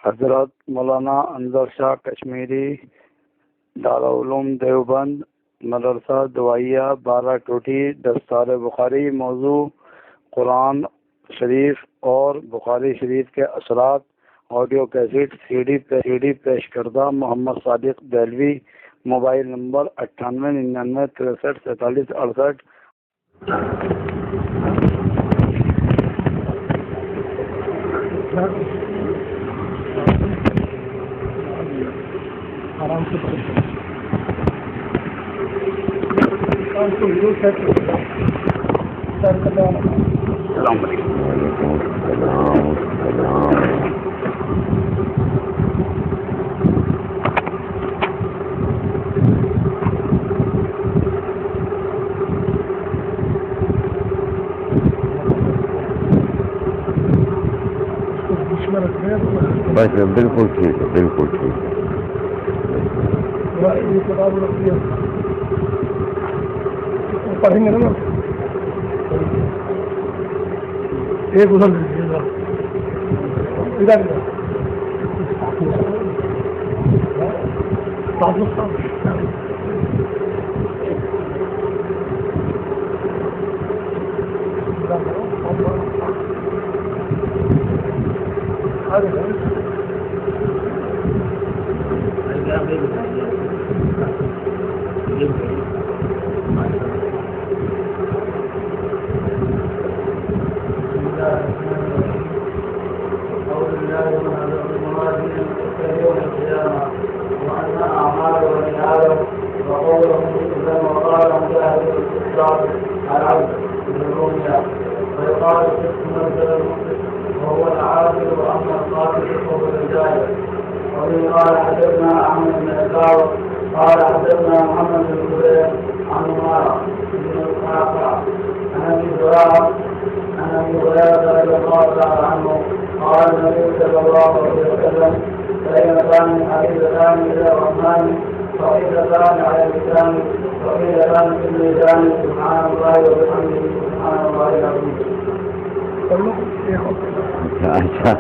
حضرت مولانا انور شاہ کشمیری، دارالعلوم دیوبند، مدرسہ دعائیہ 12 ٹوٹی، دستار بخاری۔ موضوع قرآن شریف اور بخاری شریف کے اثرات، آڈیو کیسٹ سی ڈی پیش کردہ محمد صادق دہلوی۔ Mobile number 9899634768۔ آرام سے السلام علیکم۔ بس بالکل ٹھیک ہے، بالکل ٹھیک ہے۔ پڑھیں گے نا ایک ادھر قال حدثنا احمد بن اسحاق قال حدثنا محمد بن زبير عن عمارة بن اسحاق عن ابي هريره رضي الله تعالى عنه قال النبي صلى الله عليه وسلم كلمتان حبيبتان الى الرحمن ثقيلتان على اللسان ثقيلتان في الميزان سبحان الله وبحمده سبحان الله العظيم. اچھا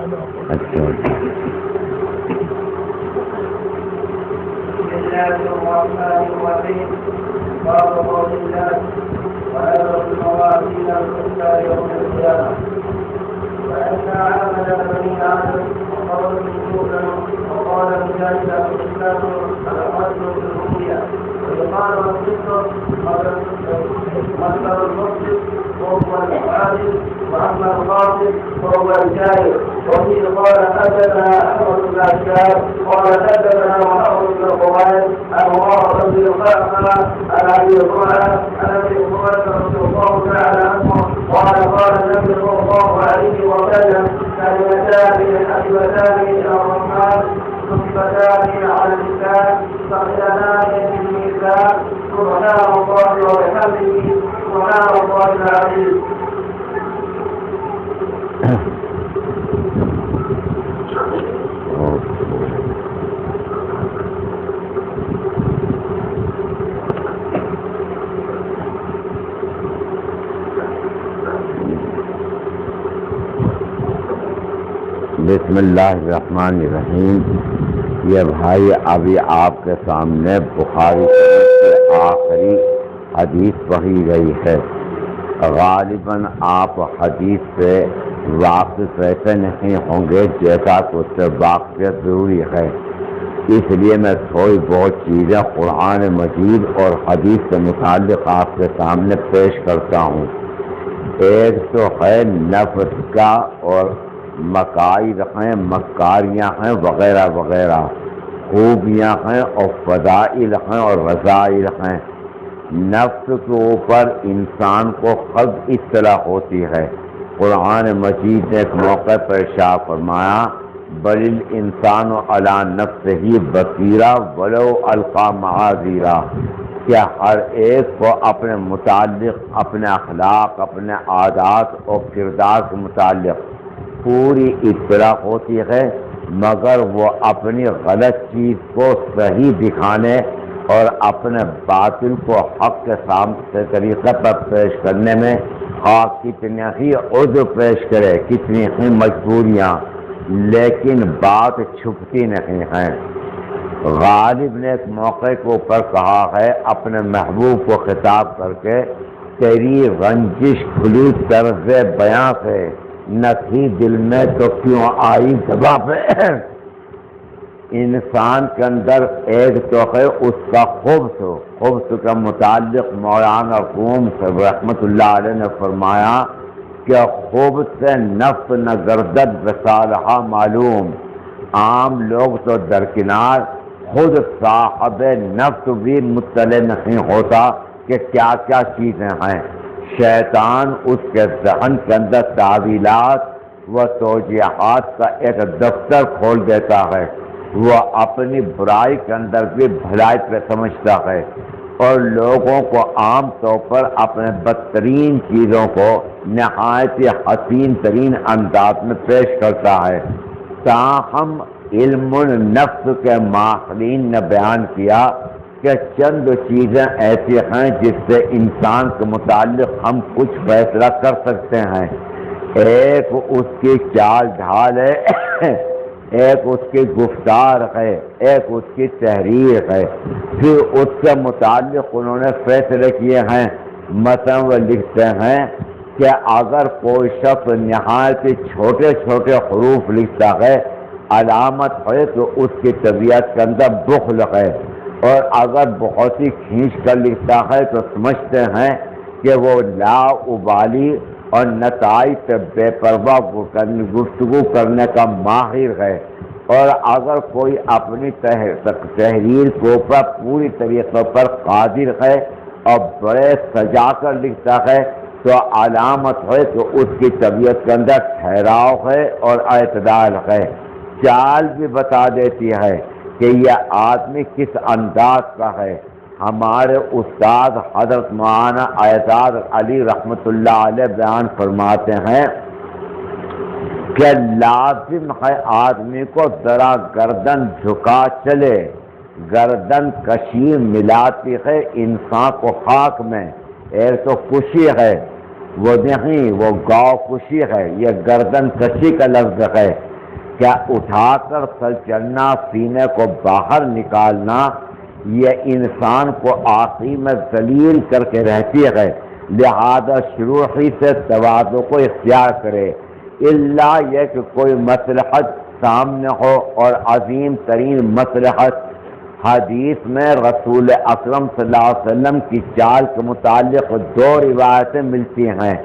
الرحمن الرحيم. باب قول الله وأدرك الموازين القسط يوم القيامة. وأن عمل بني آدم وقول الجودا وقال مجاهد الإسلام القتل بالرؤيا. ويقال القسط مصدر المسلم وهو العادل، وأما القاتل فهو الجاهل. وفيه قال حدثنا أحمد بن عشار قال حدثنا محمد بن القوائد عن عمر بن القعقاع عن أبي هريرة عن أبي هريرة رضي الله تعالى عنه قال النبي صلى الله عليه وسلم كلمتان حبيبتان إلى الرحمن خفيفتان على اللسان ثقيلتان في الميزان سبحان الله وبحمده سبحان الله العظيم. بسم اللہ الرحمن الرحیم. یہ بھائی ابھی آپ کے سامنے بخاری کی آخری حدیث پڑھی گئی ہے. غالباً آپ حدیث سے واقف ایسے نہیں ہوں گے جیسا کہ اس سے واقفیت ضروری ہے، اس لیے میں تھوڑی بہت چیزیں قرآن مجید اور حدیث سے متعلق آپ کے سامنے پیش کرتا ہوں. ایک تو ہے نفس کا اور مکائد ہیں، مکاریاں ہیں وغیرہ وغیرہ، خوبیاں ہیں اور فضائل ہیں اور رذائل ہیں. نفس کے اوپر انسان کو خود اطلاع ہوتی ہے. قرآن مجید نے ایک موقع پر ارشاد فرمایا بل الانسان علی نفسہ بصیرہ ولو القی معاذیرہ، کہ ہر ایک کو اپنے متعلق، اپنے اخلاق، اپنے عادات اور کردار کے متعلق پوری اطلاع ہوتی ہے، مگر وہ اپنی غلط چیز کو صحیح دکھانے اور اپنے باطل کو حق کے سامنے طریقے پر پیش کرنے میں کتنے ہی عذر پیش کرے، کتنی ہی مجبوریاں، لیکن بات چھپتی نہیں ہے۔ غالب نے ایک موقع کے اوپر کہا ہے اپنے محبوب کو خطاب کر کے، تیری رنجش کھلی طرز بیاں سے نہ تھی دل میں تو کیوں آئی زباں پہ۔ انسان کے اندر ایک تو ہے اس کا خبث کا متعلق مولانا قوم صاحب رحمۃ اللہ علیہ نے فرمایا کہ خبث سے نفس نہ گردد بصالحہ معلوم، عام لوگ تو درکنار، خود صاحب نفس بھی مطلع نہیں ہوتا کہ کیا کیا چیزیں ہیں۔ شیطان اس کے ذہن کے اندر تعویلات و توجیحات کا ایک دفتر کھول دیتا ہے، وہ اپنی برائی کے اندر بھی بھلائی پہ سمجھتا ہے، اور لوگوں کو عام طور پر اپنے بدترین چیزوں کو نہایت حسین ترین انداز میں پیش کرتا ہے۔ تاہم علم النفس کے ماہرین نے بیان کیا کہ چند چیزیں ایسی ہیں جس سے انسان کے متعلق ہم کچھ فیصلہ کر سکتے ہیں۔ ایک اس کی چال ڈھال ہے، ایک اس کی گفتار ہے، ایک اس کی تحریر ہے، پھر اس کے متعلق انہوں نے فیصلے کیے ہیں۔ مثلا وہ لکھتے ہیں کہ اگر کوئی شخص نہایت چھوٹے چھوٹے حروف لکھتا ہے، علامت ہے تو اس کی طبیعت کے اندر بخل ہے، اور اگر بہت ہی کھینچ کر لکھتا ہے تو سمجھتے ہیں کہ وہ لا ابالی اور نتائج سے بے پرواہ گفتگو کرنے کا ماہر ہے، اور اگر کوئی اپنی تحریر کے اوپر پوری طریقے پر قادر ہے اور بڑے سجا کر لکھتا ہے تو علامت ہے کہ اس کی طبیعت کے اندر ٹھہراؤ ہے اور اعتدال ہے۔ چال بھی بتا دیتی ہے کہ یہ آدمی کس انداز کا ہے۔ ہمارے استاد حضرت مولانا اعجاز علی رحمۃ اللہ علیہ بیان فرماتے ہیں کہ لازم ہے آدمی کو ذرا گردن جھکا چلے، گردن کشی ملاتی ہے انسان کو خاک میں۔ ایک تو کشی ہے، وہ نہیں، وہ گاؤ کشی ہے، یہ گردن کشی کا لفظ ہے، کیا اٹھا کر سر چلنا، سینے کو باہر نکالنا، یہ انسان کو آخری میں ذلیل کر کے رہتی ہے۔ لہذا شروع ہی سے تواضع کو اختیار کرے، الا یہ کہ کوئی مصلحت سامنے ہو، اور عظیم ترین مصلحت۔ حدیث میں رسول اکرم صلی اللہ علیہ وسلم کی چال کے متعلق دو روایتیں ملتی ہیں۔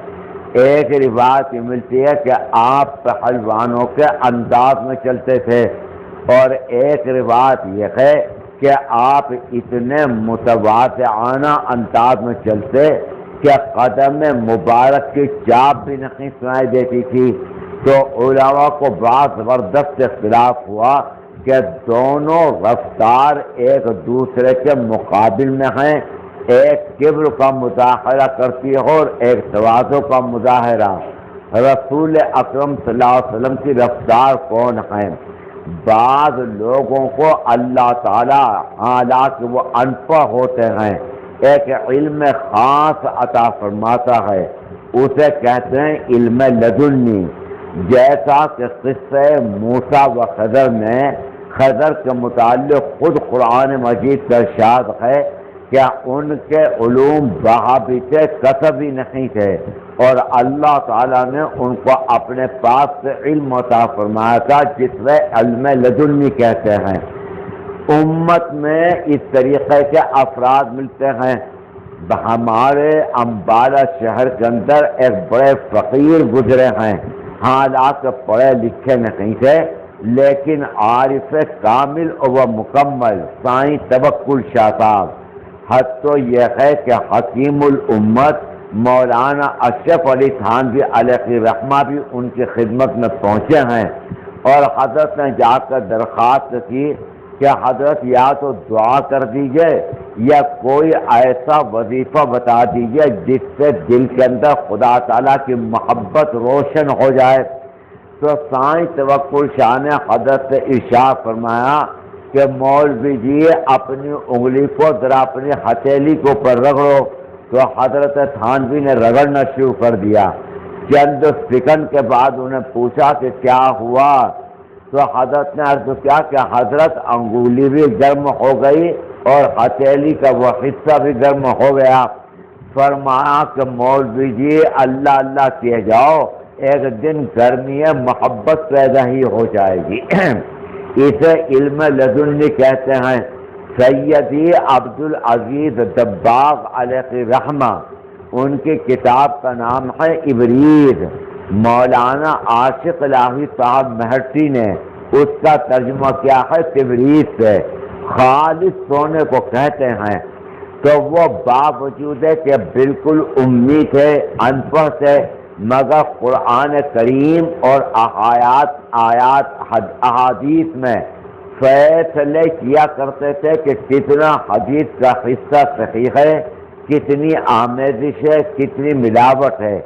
ایک روایت یہ ملتی ہے کہ آپ پہلوانوں کے انداز میں چلتے تھے، اور ایک روایت یہ ہے کہ آپ اتنے متواضعانہ انداز میں چلتے کہ قدم مبارک کی چاپ بھی نہیں سنائی دیتی تھی۔ تو علماء کو بڑا زبردست اختلاف ہوا کہ دونوں رفتار ایک دوسرے کے مقابل میں ہیں، ایک کبر کا مظاہرہ کرتی ہے اور ایک تواضع کا مظاہرہ۔ رسول اکرم صلی اللہ علیہ وسلم کی رفتار کون ہے؟ بعض لوگوں کو اللہ تعالی حالانکہ وہ ان پڑھ ہوتے ہیں ایک علم خاص عطا فرماتا ہے، اسے کہتے ہیں علم لدنی۔ جیسا کہ قصہ موسیٰ و خضر میں خضر کے متعلق خود قرآن مجید کا ارشاد ہے کہ ان کے علوم بہابی تھے، کسبی نہیں تھے، اور اللہ تعالیٰ نے ان کو اپنے پاس سے علم عطا فرمایا تھا جسے علم لدنی کہتے ہیں۔ امت میں اس طریقے کے افراد ملتے ہیں۔ ہمارے امبالہ شہر کے اندر ایک بڑے فقیر گزرے ہیں، حالانکہ پڑھے لکھے نہیں تھے، لیکن عارف کامل و مکمل سائیں توکل شاہ صاحب۔ حد تو یہ ہے کہ حکیم الامت مولانا اشرف علی تھانوی علیہ رحمہ بھی ان کی خدمت میں پہنچے ہیں، اور حضرت نے جا کر درخواست کی کہ حضرت یا تو دعا کر دیجئے یا کوئی ایسا وظیفہ بتا دیجئے جس سے دل کے اندر خدا تعالیٰ کی محبت روشن ہو جائے۔ تو سائیں توکل شاہ نے حضرت سے ارشاد فرمایا کہ مولوی جی اپنی انگلی کو ذرا اپنی ہتھیلی کے اوپر رگڑو۔ تو حضرت تھانوی نے رگڑنا شروع کر دیا۔ چند سیکنڈ کے بعد انہیں پوچھا کہ کیا ہوا؟ تو حضرت نے عرض کیا کہ حضرت انگولی بھی گرم ہو گئی اور ہتھیلی کا وہ حصہ بھی گرم ہو گیا. فرمایا کہ مولوی جی اللہ اللہ کیے جاؤ، ایک دن گرمی محبت پیدا ہی ہو جائے گی. اسے علم لدنی کہتے ہیں. سیدی عبدالعزیز دباغ علیہ رحمہ، ان کی کتاب کا نام ہے ابریز. مولانا عاشق الہی صاحب مہرٹی نے اس کا ترجمہ کیا ہے تبریز سے. خالص سونے کو کہتے ہیں. تو وہ باوجود ہے کہ بالکل امی تھے، ان پڑھ تھے، مگر قرآن کریم اور احادیث میں فیصلے کیا کرتے تھے کہ کتنا حدیث کا حصہ صحیح ہے، کتنی آمیزش ہے، کتنی ملاوٹ ہے.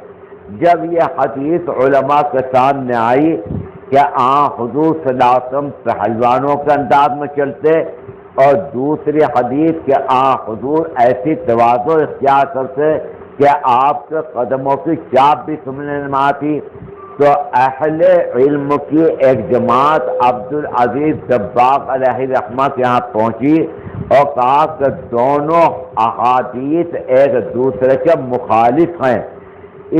جب یہ حدیث علماء کے سامنے آئی کہ حضور صلی اللہ علیہ وسلم پہلوانوں کے انداز میں چلتے، اور دوسری حدیث کہ حضور ایسی تواضع اختیار کرتے کہ آپ کے قدموں کی چاپ بھی سننے میں آتی، تو اہل علم کی ایک جماعت عبدالعزیز دباغ علیہ رحمہ کے یہاں پہنچی اور کہا کہ دونوں احادیث ایک دوسرے کے مخالف ہیں.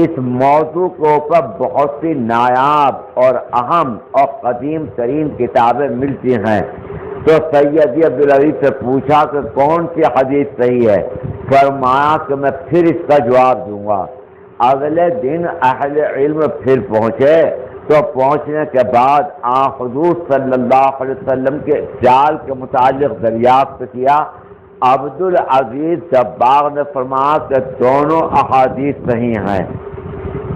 اس موضوع کے اوپر بہت سی نایاب اور اہم اور قدیم ترین کتابیں ملتی ہیں. تو سیدی عبدالعزیز سے پوچھا کہ کون سی حدیث صحیح ہے. فرمایا کہ میں پھر اس کا جواب دوں گا. اگلے دن اہل علم پھر پہنچے، تو پہنچنے کے بعد حضور صلی اللہ علیہ وسلم کے جال کے متعلق دریافت کیا. عبدالعزیز دباغ نے فرمایا کہ دونوں احادیث صحیح ہیں.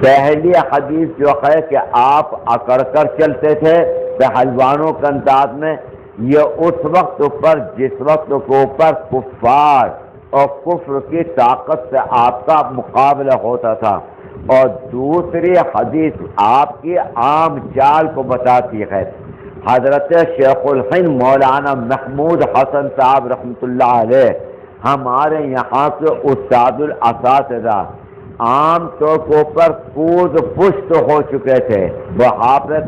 پہلی حدیث جو ہے کہ آپ اکڑ کر چلتے تھے پہلوانوں کے انداز میں، یہ اس وقت پر جس وقت کے اوپر کفار اور کفر کی طاقت سے آپ کا مقابلہ ہوتا تھا. اور دوسری حدیث آپ کی عام چال کو بتاتی ہے. حضرت شیخ الہند مولانا محمود حسن صاحب رحمۃ اللہ علیہ ہمارے یہاں کے استاد الاساتذہ عام طور کے اوپر کود پشت ہو چکے تھے. بہاپے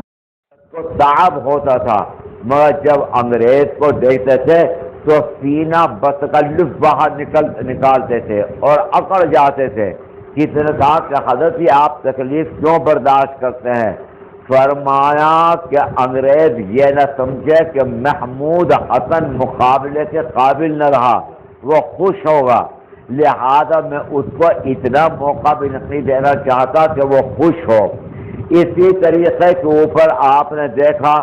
کو صعب ہوتا تھا، مگر جب انگریز کو دیکھتے تھے تو سینہ بتکلف باہر نکالتے تھے اور اکڑ جاتے تھے. کسی نے کہا کہ حضرت یہ آپ تکلیف کیوں برداشت کرتے ہیں؟ فرمایا کہ انگریز یہ نہ سمجھے کہ محمود حسن مقابلے کے قابل نہ رہا، وہ خوش ہوگا، لہذا میں اس کو اتنا موقع بھی نہیں دینا چاہتا کہ وہ خوش ہو. اسی طریقے کے اوپر آپ نے دیکھا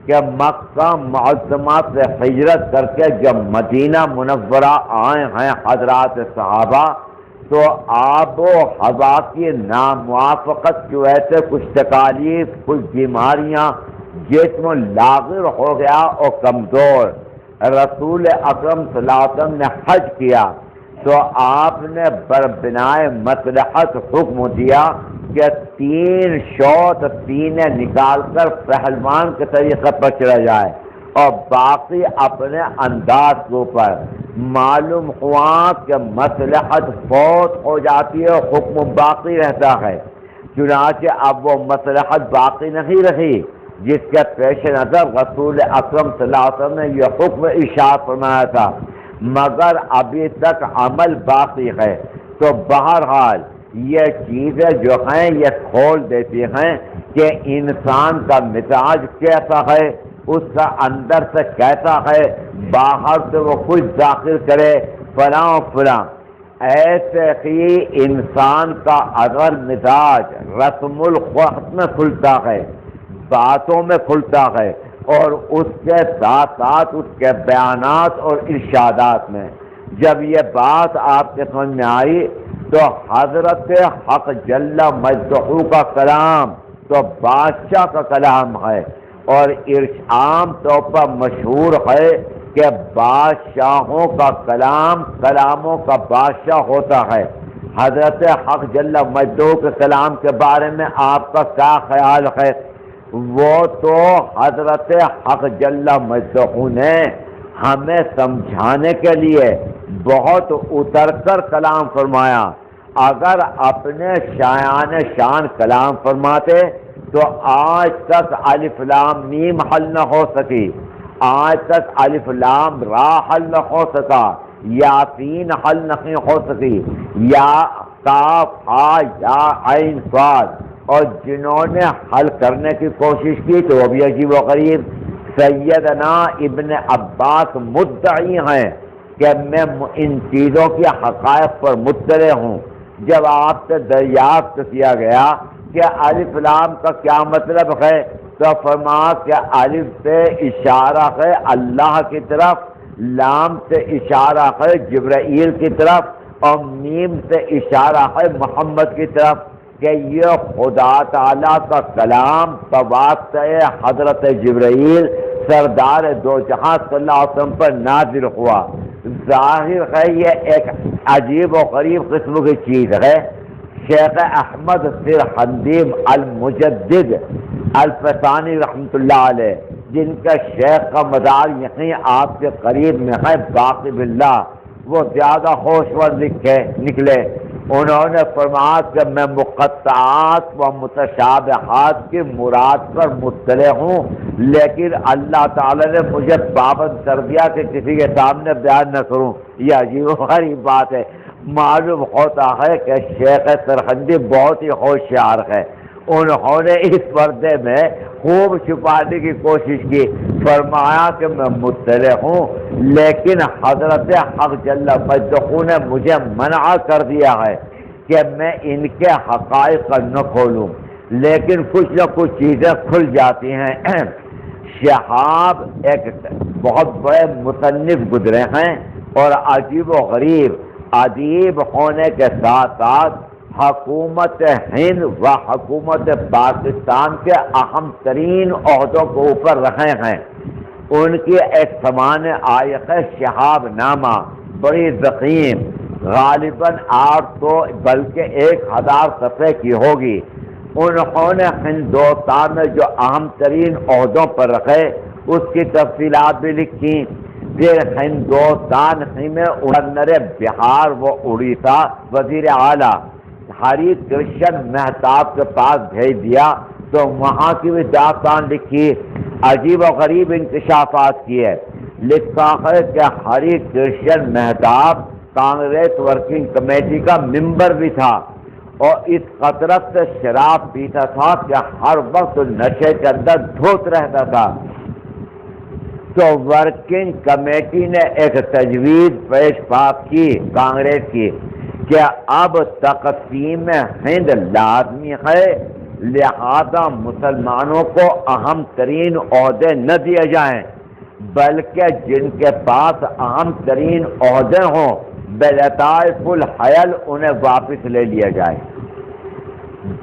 کہ مکہ معظمہ سے ہجرت کر کے جب مدینہ منورہ آئے ہیں حضرات صحابہ، تو آب و ہوا کی ناموافقت کی وجہ سے کچھ تکالیف، کچھ بیماریاں، جسم لاغر ہو گیا اور کمزور. رسول اکرم صلی اللہ علیہ وسلم نے حج کیا تو آپ نے بربنائے مصلحت حکم دیا کہ 3 شوط سینے نکال کر پہلوان کے طریقے پر چلا جائے اور باقی اپنے انداز کے اوپر. معلوم ہوا کہ مصلحت فوت ہو جاتی ہے اور حکم باقی رہتا ہے. چنانچہ اب وہ مصلحت باقی نہیں رہی جس کے پیش نظر رسول اکرم صلی اللہ علیہ وسلم نے یہ حکم ارشاد فرمایا تھا، مگر ابھی تک عمل باقی ہے. تو بہرحال یہ چیزیں جو ہیں یہ کھول دیتی ہیں کہ انسان کا مزاج کیسا ہے، اس کا اندر سے کیسا ہے، باہر سے وہ کچھ داخل کرے فلاں فلاں. ایسے ہی انسان کا اگر مزاج رسم الخط میں کھلتا ہے، باتوں میں کھلتا ہے، اور اس کے ساتھ ساتھ اس کے بیانات اور ارشادات میں، جب یہ بات آپ کے سمجھ میں آئی تو حضرت حق جل مجدہ کا کلام تو بادشاہ کا کلام ہے، اور عام طور پر مشہور ہے کہ بادشاہوں کا کلام کلاموں کا بادشاہ ہوتا ہے. حضرت حق جل مجدہ کے کلام کے بارے میں آپ کا کیا خیال ہے؟ وہ تو حضرت حق جل مجدہ نے ہمیں سمجھانے کے لیے بہت اتر کر کلام فرمایا. اگر اپنے شایان شان کلام فرماتے تو آج تک الف لام میم حل نہ ہو سکی، آج تک الف لام را حل نہ ہو سکا، یاسین حل نہیں ہو سکی، یا کاف ہا یا عین صاد، اور جنہوں نے حل کرنے کی کوشش کی تو وہ بھی عجیب و غریب۔ سیدنا ابن عباس مدعی ہیں کہ میں ان چیزوں کی حقائق پر مطلع ہوں۔ جب آپ سے دریافت کیا گیا کہ الف لام کا کیا مطلب ہے تو فرمایا کہ الف سے اشارہ ہے اللہ کی طرف، لام سے اشارہ ہے جبرائیل کی طرف، اور میم سے اشارہ ہے محمد کی طرف، کہ یہ خدا تعالیٰ کا کلام بواسطہ حضرت جبرائیل سردار دو جہاں صلی اللہ علیہ وسلم پر نازل ہوا۔ ظاہر ہے یہ ایک عجیب و غریب قسم کی چیز ہے۔ شیخ احمد سرہندی المجدد الفسانی رحمۃ اللہ علیہ، جن کا شیخ کا مدار یہیں آپ کے قریب میں ہے باقی باللہ، وہ زیادہ ہوشور نکلے۔ انہوں نے فرمایا کہ میں مقطعات و متشابہات کی مراد پر مطلع ہوں، لیکن اللہ تعالی نے مجھے پابند کر دیا کہ کسی کے سامنے بیان نہ کروں۔ یہ عجیب و غریب بات ہے۔ معلوم ہوتا ہے کہ شیخ سرہندی بہت ہی ہوشیار ہے، انہوں نے اس پردے میں خوب چھپانے کی کوشش کی۔ فرمایا کہ میں مطلع ہوں، لیکن حضرت حق جل مجدہ نے مجھے منع کر دیا ہے کہ میں ان کے حقائق نہ کھولوں، لیکن کچھ نہ کچھ چیزیں کھل جاتی ہیں۔ شہاب ایک بہت بڑے مصنف گزرے ہیں اور عجیب و غریب ادیب ہونے کے ساتھ ساتھ حکومت ہند و حکومت پاکستان کے اہم ترین عہدوں کو اوپر رہے ہیں۔ ان کی ایک سمان آیت ہے شہاب نامہ، بڑی ضخیم، غالباً 800 بلکہ 1000 صفحے کی ہوگی۔ انہوں نے ہندوستان میں جو اہم ترین عہدوں پر رکھے اس کی تفصیلات بھی لکھی۔ پھر ہندوستان ہی میں گورنر بہار و اڑیسہ وزیر اعلیٰ ہری کرشن مہتاب کے پاس بھیج دیا تو وہاں کی بھی داستان لکھی، عجیب و غریب انکشافات کیے۔ لکھا ہے کہ ہری کرشن مہتاب کانگریس ورکنگ کمیٹی کا ممبر بھی تھا اور اس قطرت سے شراب پیتا تھا کہ ہر وقت نشے کے اندر دھوت رہتا تھا۔ تو ورکنگ کمیٹی نے ایک تجویز پیش کی کانگریس کی کہ اب تقسیم ہند لازمی ہے، لہذا مسلمانوں کو اہم ترین عہدے نہ دیے جائیں، بلکہ جن کے پاس اہم ترین عہدے ہوں بلطائف الحیل انہیں واپس لے لیا جائے۔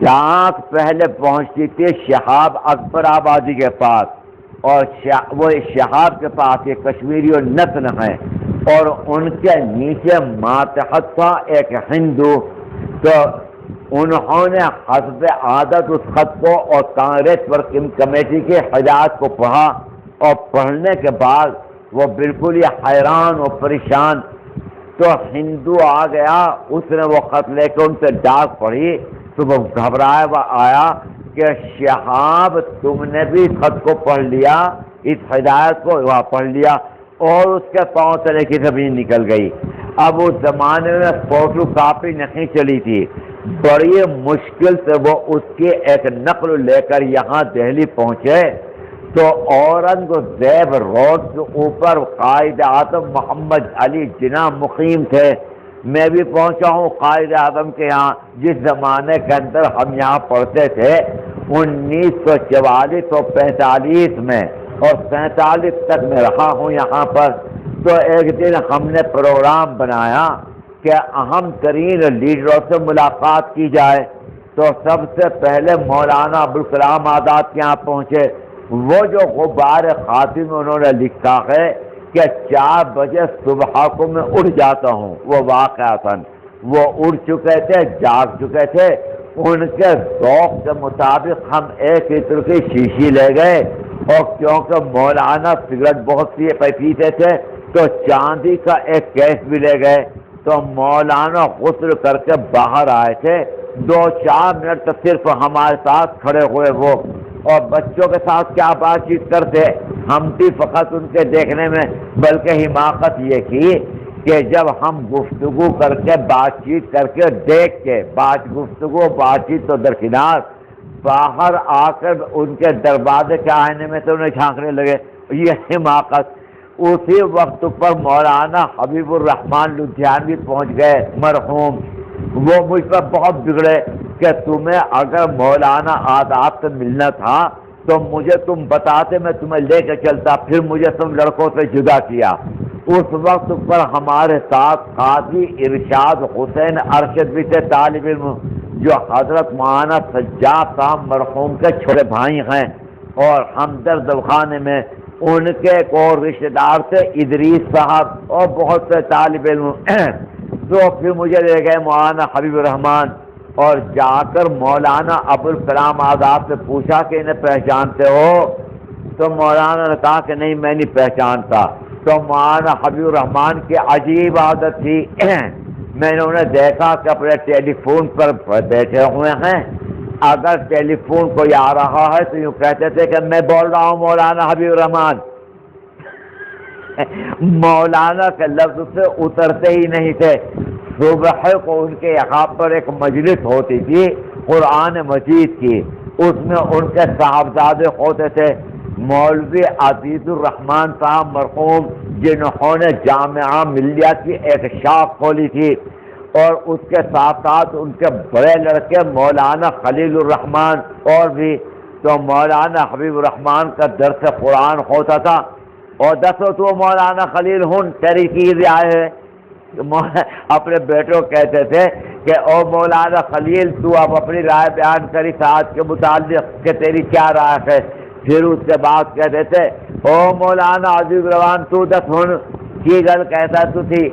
ڈاک پہلے پہنچتی تھی شہاب اکبر آبادی کے پاس، اور وہ شہاب کے پاس یہ کشمیری اور نتن ہیں، اور ان کے نیچے ماتحت تھا ایک ہندو۔ تو انہوں نے حسب عادت اس خط کو اور کانگریس ورکنگ کمیٹی کی ہدایت کو پڑھا، اور پڑھنے کے بعد وہ بالکل ہی حیران اور پریشان۔ تو ہندو آ گیا، اس نے وہ خط لے کے ان سے ڈاک پڑھی تو وہ گھبرایا ہوا آیا کہ شہاب تم نے بھی خط کو پڑھ لیا، اس ہدایت کو وہاں پڑھ لیا، اور اس کے پاؤں تلے کی زمین نکل گئی۔ اب اس زمانے میں فوٹو کاپی نہیں چلی تھی، بڑی مشکل سے وہ اس کی ایک نقل لے کر یہاں دہلی پہنچے تو اورنگزیب روڈ کے اوپر قائد اعظم محمد علی جناح مقیم تھے۔ میں بھی پہنچا ہوں قائد اعظم کے یہاں، جس زمانے کے اندر ہم یہاں پڑھتے تھے 1944 اور 45 میں، اور 47 تک میں رہا ہوں یہاں پر۔ تو ایک دن ہم نے پروگرام بنایا کہ اہم ترین لیڈروں سے ملاقات کی جائے، تو سب سے پہلے مولانا ابوالکلام آزاد کے یہاں پہنچے۔ وہ جو غبار خاطی میں انہوں نے لکھا ہے کہ 4 بجے صبح کو میں اٹھ جاتا ہوں، وہ واقعتاً وہ اٹھ چکے تھے، جاگ چکے تھے۔ ان کے ذوق کے مطابق ہم 1 لیٹر کی شیشی لے گئے، اور کیونکہ مولانا سگریٹ بہت سی پیتے تھے تو چاندی کا ایک کیس بھی لے گئے۔ تو مولانا غسل کر کے باہر آئے تھے 2-4 منٹ تک صرف ہمارے ساتھ کھڑے ہوئے وہ، اور بچوں کے ساتھ کیا بات چیت کرتے، ہم بھی فقط ان کے دیکھنے میں، بلکہ حماقت یہ کی کہ جب ہم گفتگو کر کے بات چیت کر کے دیکھ کے گفتگو بات چیت تو درکنار، باہر آ کر ان کے دروازے کے آئینے میں تو انہیں جھانکنے لگے، یہ حماقت۔ اسی وقت پر مولانا حبیب الرحمان لدھیانوی پہنچ گئے مرحوم، وہ مجھ پر بہت بگڑے کہ تمہیں اگر مولانا آداب سے ملنا تھا تو مجھے تم بتاتے، میں تمہیں لے کے چلتا، پھر مجھے تم لڑکوں سے جدا کیا۔ اس وقت پر ہمارے ساتھ قاضی ارشاد حسین ارشد بھی تھے، طالب علم، جو حضرت مولانا سجاد صاحب مرحوم کے چھوٹے بھائی ہیں، اور ہمدرد خانے میں ان کے ایک اور رشتے دار تھے ادریس صاحب، اور بہت سے طالب علم۔ تو پھر مجھے لے گئے مولانا حبیب الرحمان، اور جا کر مولانا ابوالکلام آزاد سے پوچھا کہ انہیں پہچانتے ہو؟ تو مولانا نے کہا کہ نہیں میں نہیں پہچانتا۔ تو مولانا حبیب الرحمان کی عجیب عادت تھی، میں نے انہیں دیکھا کہ اپنے ٹیلی فون پر بیٹھے ہوئے ہیں، اگر ٹیلی فون کوئی آ رہا ہے تو یوں کہتے تھے کہ میں بول رہا ہوں مولانا حبیب الرحمان۔ مولانا کے لفظ سے اترتے ہی نہیں تھے۔ صبح کو ان کے یہاں پر ایک مجلس ہوتی تھی قرآن مجید کی، اس میں ان کے صاحبزادے ہوتے تھے مولوی عزیز الرحمان صاحب مرحوم، جنہوں نے جامعہ ملیہ کی ایک شاخ کھولی تھی، اور اس کے ساتھ ساتھ ان کے بڑے لڑکے مولانا خلیل الرحمان اور بھی۔ تو مولانا حبیب الرحمان کا درس قرآن ہوتا تھا، اور دسو تو مولانا خلیل ہن تیری کی رائے ہے؟ اپنے بیٹوں کہتے تھے کہ او مولانا خلیل تو اب اپنی رائے بیان کری ساتھ کے متعلق کہ تیری کیا رائے ہے؟ پھر اس کے بعد کہتے تھے او مولانا عزیز الرحمان تو دس ہن کی گل کہتا تو تھی۔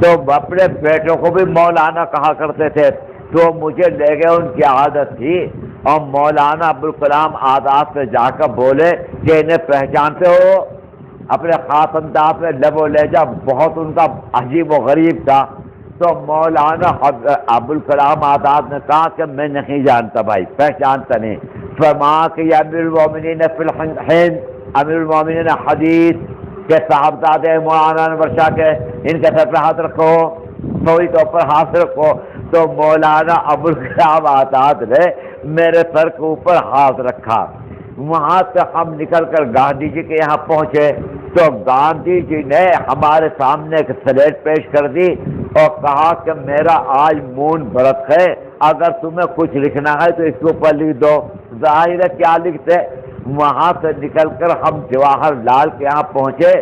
تو اپنے بیٹوں کو بھی مولانا کہا کرتے تھے۔ تو مجھے لے گئے، ان کی عادت تھی، اور مولانا ابوالکلام آزاد سے جا کر بولے کہ انہیں پہچانتے ہو؟ اپنے خاص انداز میں لب و لہجہ بہت ان کا عجیب و غریب تھا۔ تو مولانا ابوالکلام آزاد نے کہا کہ میں نہیں جانتا بھائی، پہچانتا نہیں۔ فرمایا کہ یہ امیر المومنین فی الہند، امیر المومنین حدیث کے صاحبزادے مولانا انور شاہ کے، ان کے سر پہ ہاتھ رکھو، فوری طور پر ہاتھ رکھو۔ تو مولانا ابوالکلام آزاد نے میرے سر کے اوپر ہاتھ رکھا۔ وہاں سے ہم نکل کر گاندھی جی کے یہاں پہنچے، تو گاندھی جی نے ہمارے سامنے ایک سلیٹ پیش کر دی اور کہا کہ میرا آج مون برت ہے، اگر تمہیں کچھ لکھنا ہے تو اس کے اوپر لکھ دو۔ ظاہر ہے کیا لکھتے؟ وہاں سے نکل کر ہم جواہر لال کے یہاں پہنچے،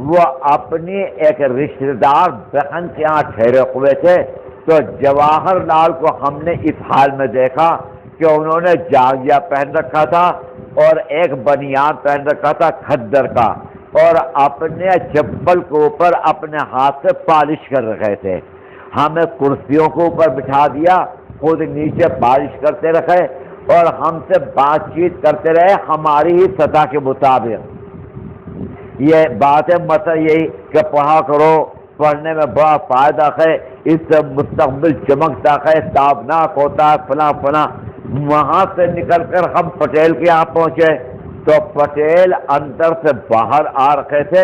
وہ اپنی ایک رشتہ دار بہن کے یہاں ٹھہرے ہوئے تھے۔ تو جواہر لال کو ہم نے اس حال میں دیکھا کہ انہوں نے جاغیا پہن رکھا تھا اور ایک بنیان پہن رکھا تھا کھدر کا، اور اپنے چپل کے اوپر اپنے ہاتھ سے پالش کر رکھے تھے۔ ہمیں کرسیوں کے اوپر بٹھا دیا، خود نیچے پالش کرتے رکھے، اور ہم سے بات چیت کرتے رہے ہماری ہی سطح کے مطابق۔ یہ بات ہے مطلب یہی کہ پڑھا کرو، پڑھنے میں بڑا فائدہ ہے، اس سے مستقبل چمکتا ہے، تابناک ہوتا ہے، فلاں فلاں۔ وہاں سے نکل کر ہم پٹیل کے یہاں پہنچے، تو پٹیل اندر سے باہر آ رکھے تھے،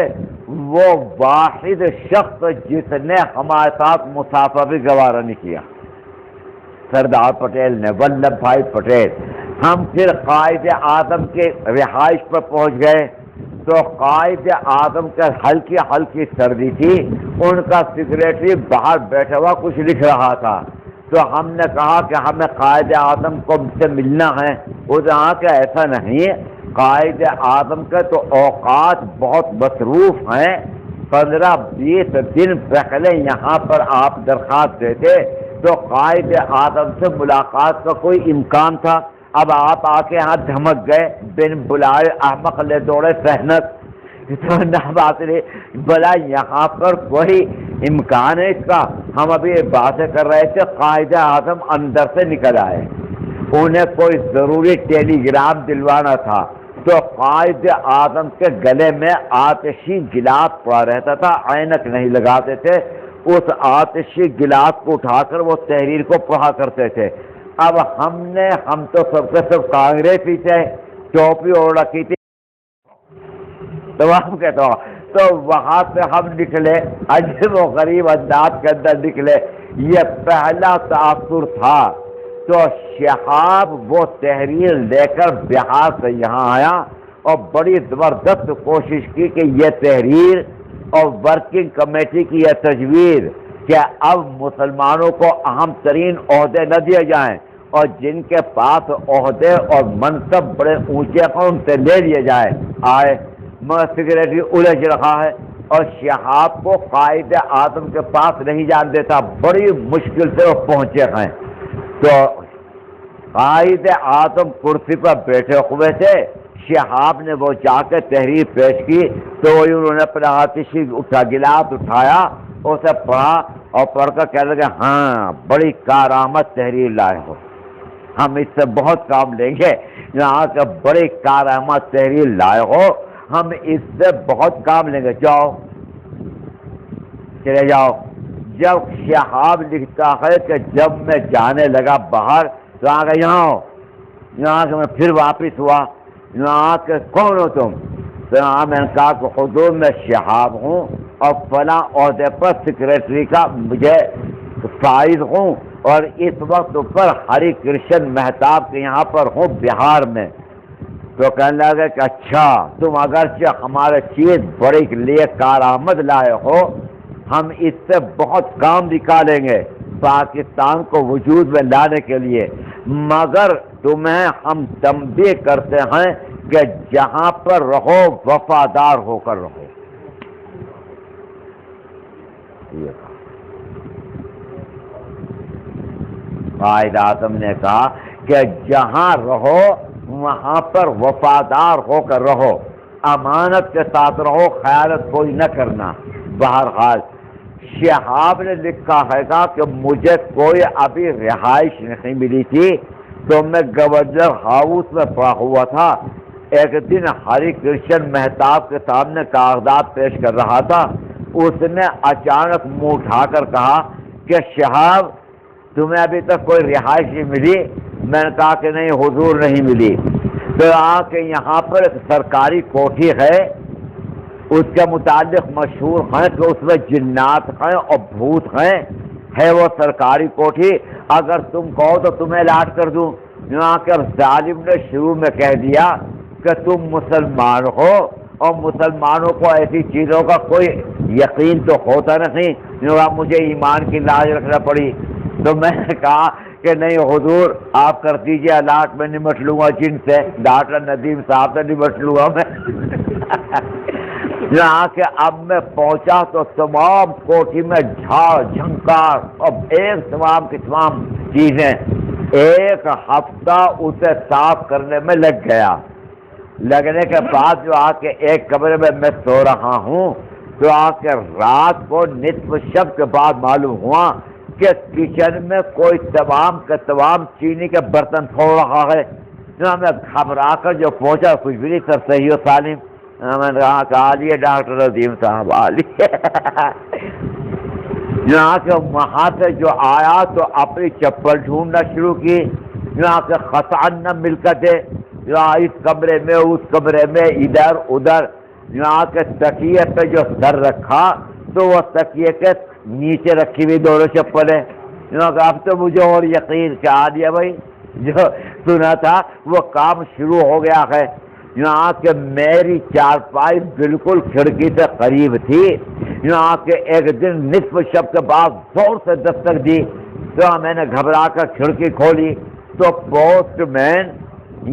وہ واحد شخص جس نے ہمارے ساتھ مسافہ بھی گوارا نہیں کیا، سردار پٹیل نے، ولبھ بھائی پٹیل۔ ہم پھر قائد اعظم کے رہائش پر پہنچ گئے، تو قائد اعظم کا ہلکی ہلکی سردی تھی، ان کا سیکریٹری باہر بیٹھا ہوا کچھ لکھ رہا تھا۔ تو ہم نے کہا کہ ہمیں قائد اعظم کو سے ملنا ہے۔ وہ کہا کہ ایسا نہیں، قائد اعظم کے تو اوقات بہت مصروف ہیں، 15-20 دن پہلے یہاں پر آپ درخواست دیتے تو قائد اعظم سے ملاقات کا کوئی امکان تھا۔ اب آپ آ کے یہاں دھمک گئے، بن بلائے احمق لے دوڑے سہنت، تو نہ بات نہیں بلا یہاں پر کوئی امکان ہے اس کا۔ ہم ابھی باتیں کر رہے تھے، قائد اعظم اندر سے نکل آئے، انہیں کوئی ضروری ٹیلی گرام دلوانا تھا۔ تو قائد اعظم کے گلے میں آتشی گلاس پڑا رہتا تھا، عینک نہیں لگاتے تھے، اس آتشی گلاس کو اٹھا کر وہ تحریر کو پڑھا کرتے تھے۔ اب ہم تو سب کے سب کانگریسی تھے، ٹوپی اوڑھ رکھی تھی تمام کے تو وہاں سے ہم نکلے، عجیب و غریب انداز کے اندر نکلے۔ یہ پہلا تاثر تھا۔ تو شہاب وہ تحریر لے کر بہار سے یہاں آیا اور بڑی زبردست کوشش کی کہ یہ تحریر اور ورکنگ کمیٹی کی یہ تجویز کہ اب مسلمانوں کو اہم ترین عہدے نہ دیے جائیں اور جن کے پاس عہدے اور منصب بڑے اونچے ہیں ان سے لے لیے جائے آئے، مگر سیکریٹری الجھ رہا ہے اور شہاب کو قائد اعظم کے پاس نہیں جان دیتا، بڑی مشکل سے وہ پہنچے ہیں۔ تو قائد اعظم کرسی پر بیٹھے ہوئے تھے، شہاب نے وہ جا کے تحریر پیش کی تو انہوں نے اپنا آتشی گلاس اٹھایا، اسے پڑھا اور پڑھ کر کہنے لگے ہاں بڑی کارآمد تحریر لائے ہو، ہم اس سے بہت کام لیں گے، یہاں کے بڑی کارآمد تحریر لائے ہو، ہم اس سے بہت کام لیں گے، جاؤ چلے جاؤ۔ جب شہاب لکھتا ہے کہ جب میں جانے لگا باہر تو آگے یہاں کہ میں پھر واپس ہوا، یہاں کہ کون ہو تم؟ تو یہاں میں نے کہا کہ حضور میں شہاب ہوں اور فلاں عہدے پر سیکریٹری کا مجھے فائز ہوں اور اس وقت پر ہری کرشن مہتاب کے یہاں پر ہوں بہار میں۔ تو کہنے لگے کہ اچھا تم اگرچہ ہمارے چیز بڑی لیے کارآمد لائے ہو، ہم اس سے بہت کام نکالیں گے پاکستان کو وجود میں لانے کے لیے، مگر تمہیں ہم تنبیہ کرتے ہیں کہ جہاں پر رہو وفادار ہو کر رہو۔ قائد اعظم نے کہا کہ جہاں رہو وہاں پر وفادار ہو کر رہو، امانت کے ساتھ رہو، خیانت کوئی نہ کرنا۔ بہرحال شہاب نے لکھا ہے گا کہ مجھے کوئی ابھی رہائش نہیں ملی تھی تو میں گورنر ہاؤس میں پڑا ہوا تھا، ایک دن ہری کرشن مہتاب کے سامنے کاغذات پیش کر رہا تھا، اس نے اچانک منہ اٹھا کر کہا کہ شہاب تمہیں ابھی تک کوئی رہائش نہیں ملی؟ میں نے کہا کہ نہیں حضور نہیں ملی۔ تو آ کے یہاں پر ایک سرکاری کوٹھی ہے، اس کے متعلق مشہور ہیں کہ اس میں جنات ہیں اور بھوت ہیں، ہے وہ سرکاری کوٹھی، اگر تم کہو تو تمہیں الاٹ کر دوں۔ یہاں کے ظالم نے شروع میں کہہ دیا کہ تم مسلمان ہو اور مسلمانوں کو ایسی چیزوں کا کوئی یقین تو ہوتا نہیں، مجھے ایمان کی لاج رکھنا پڑی۔ تو میں نے کہا کہ نہیں حضور آپ کر دیجئے الاٹ، میں نمٹ لوں گا جن سے، ڈاکٹر ندیم صاحب سے نمٹ لوں گا میں۔ یہاں کے اب میں پہنچا تو تمام کوٹھی میں جھاڑ جھنکار اور ایک تمام کی تمام چیزیں، ایک ہفتہ اسے صاف کرنے میں لگ گیا۔ لگنے کے بعد جو آ کے ایک کمرے میں میں سو رہا ہوں تو آ کے رات کو نصف شب کے بعد معلوم ہوا کہ کچن میں کوئی تمام کے تمام چینی کے برتن پھوڑ رہا ہے۔ میں گھبرا کر جو پہنچا کچھ بھی نہیں سر صحیح و سالم، میں نے کہا آلیے ڈاکٹر ندیم صاحب آلیے۔ یہاں کے وہاں سے جو آیا تو اپنی چپل ڈھونڈنا شروع کی، یہاں کے خسان نہ مل کر دے، یہاں اس کمرے میں اس کمرے میں ادھر ادھر، یہاں کے تکیے پہ جو سر رکھا تو وہ تکیے کے نیچے رکھی ہوئی دونوں چپلیں۔ یہاں کہ اب تو مجھے اور یقین کہ آ دیا بھائی جو سنا تھا وہ کام شروع ہو گیا ہے۔ یہاں کہ میری چارپائی بالکل کھڑکی سے قریب تھی، یہاں کہ ایک دن نصف شب کے بعد زور سے دستک دی تو میں نے گھبرا کر کھڑکی کھولی تو پوسٹ مین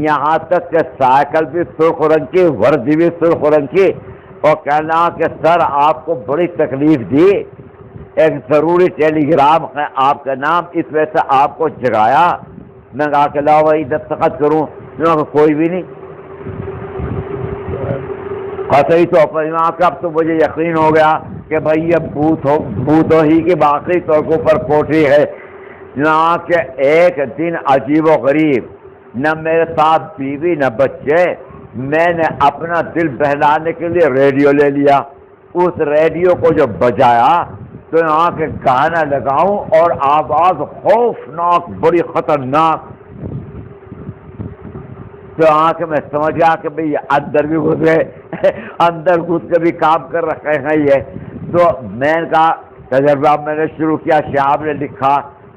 یہاں تک کہ سائیکل بھی سرخ رنگ کی، وردی بھی سرخ رنگ کی، اور کہنا کہ سر آپ کو بڑی تکلیف دی، ایک ضروری ٹیلی گرام ہے آپ کا نام، اس وجہ سے آپ کو جگایا۔ میں کہا کہ لاؤ بھائی دستخط کروں، کوئی بھی نہیں۔ قطعی طور پر یہاں کا اب تو مجھے یقین ہو گیا کہ بھائی یہ بھوتوں ہی کی باقی طور کے اوپر کوٹھی ہے۔ یہاں کے ایک دن عجیب و غریب، نہ میرے ساتھ بیوی نہ بچے، میں نے اپنا دل بہلانے کے لیے ریڈیو لے لیا، اس ریڈیو کو جو بجایا تو یہاں کے گانا لگاؤں اور آواز خوفناک بڑی خطرناک، تو یہاں کے میں سمجھ گیا کہ بھئی اندر بھی گھس گئے، اندر گھس کے بھی کام کر رکھے ہیں یہ. تو میں نے کہا تجربہ میں نے شروع کیا. شہاب نے لکھا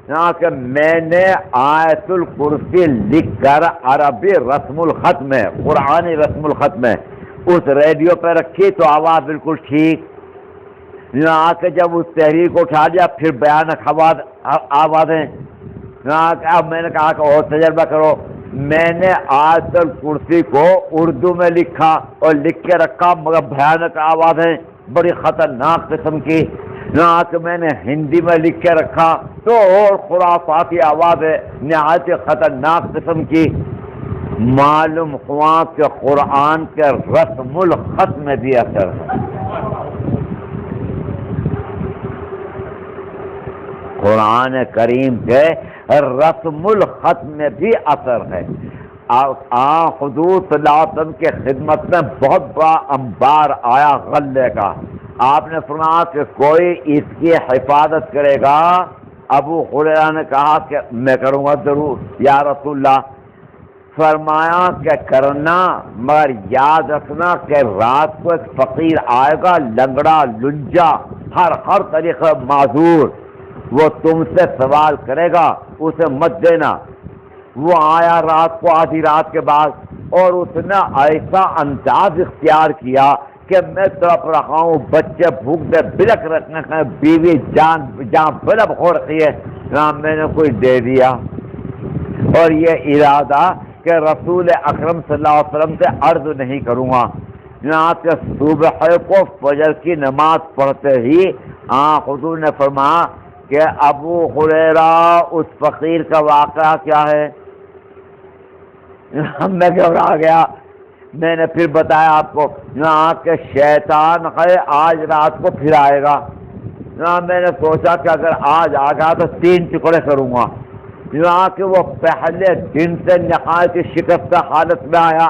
یہاں کہ میں نے آیت الکرسی لکھ کر عربی رسم الخط میں، قرآنی رسم الخط میں اس ریڈیو پہ رکھی تو آواز بالکل ٹھیک. یہاں کے جب اس تحریر کو اٹھا دیا پھر بیانک آوازیں. اب میں نے کہا کہ اور تجربہ کرو. میں نے آیت الکرسی کو اردو میں لکھا اور لکھ کے رکھا مگر بھیانک آوازیں بڑی خطرناک قسم کی. یہاں کہ میں نے ہندی میں لکھ کے رکھا تو اور خرافاتی آوازیں نہایت خطرناک قسم کی. معلوم ہوا کہ قرآن کے رسم الخط میں بھی اثر ہے، قرآن کریم کے رسم الخط میں بھی اثر ہے. حضور صلی اللہ علیہ وسلم کے خدمت میں بہت بڑا انبار آیا غلے کا. آپ نے فرمایا کہ کوئی اس کی حفاظت کرے گا. ابو ہریرہ نے کہا کہ میں کروں گا ضرور یا رسول اللہ. فرمایا کہ کرنا مگر یاد رکھنا کہ رات کو ایک فقیر آئے گا لنگڑا لنجا ہر طریقے معذور، وہ تم سے سوال کرے گا، اسے مت دینا. وہ آیا رات کو آدھی رات کے بعد اور اس نے ایسا انداز اختیار کیا کہ میں تڑپ رہا ہوں، بچے بھوک دے بلک رکھنے ہیں، بیوی جان بلب ہو رکھی ہے. میں نے کوئی دے دیا اور یہ ارادہ کہ رسول اکرم صلی اللہ علیہ وسلم سے عرض نہیں کروں گا. یہاں کے صبح کو فجر کی نماز پڑھتے ہی حضور نے فرمایا کہ ابو ہریرہ اس فقیر کا واقعہ کیا ہے. میں گھبرا گیا. میں نے پھر بتایا آپ کو یہاں کہ شیطان ہے آج رات کو پھر آئے گا. میں نے سوچا کہ اگر آج آ گیا تو 3 ٹکڑے کروں گا. یہاں کہ وہ پہلے دن سے نہایت شکستہ حالت میں آیا،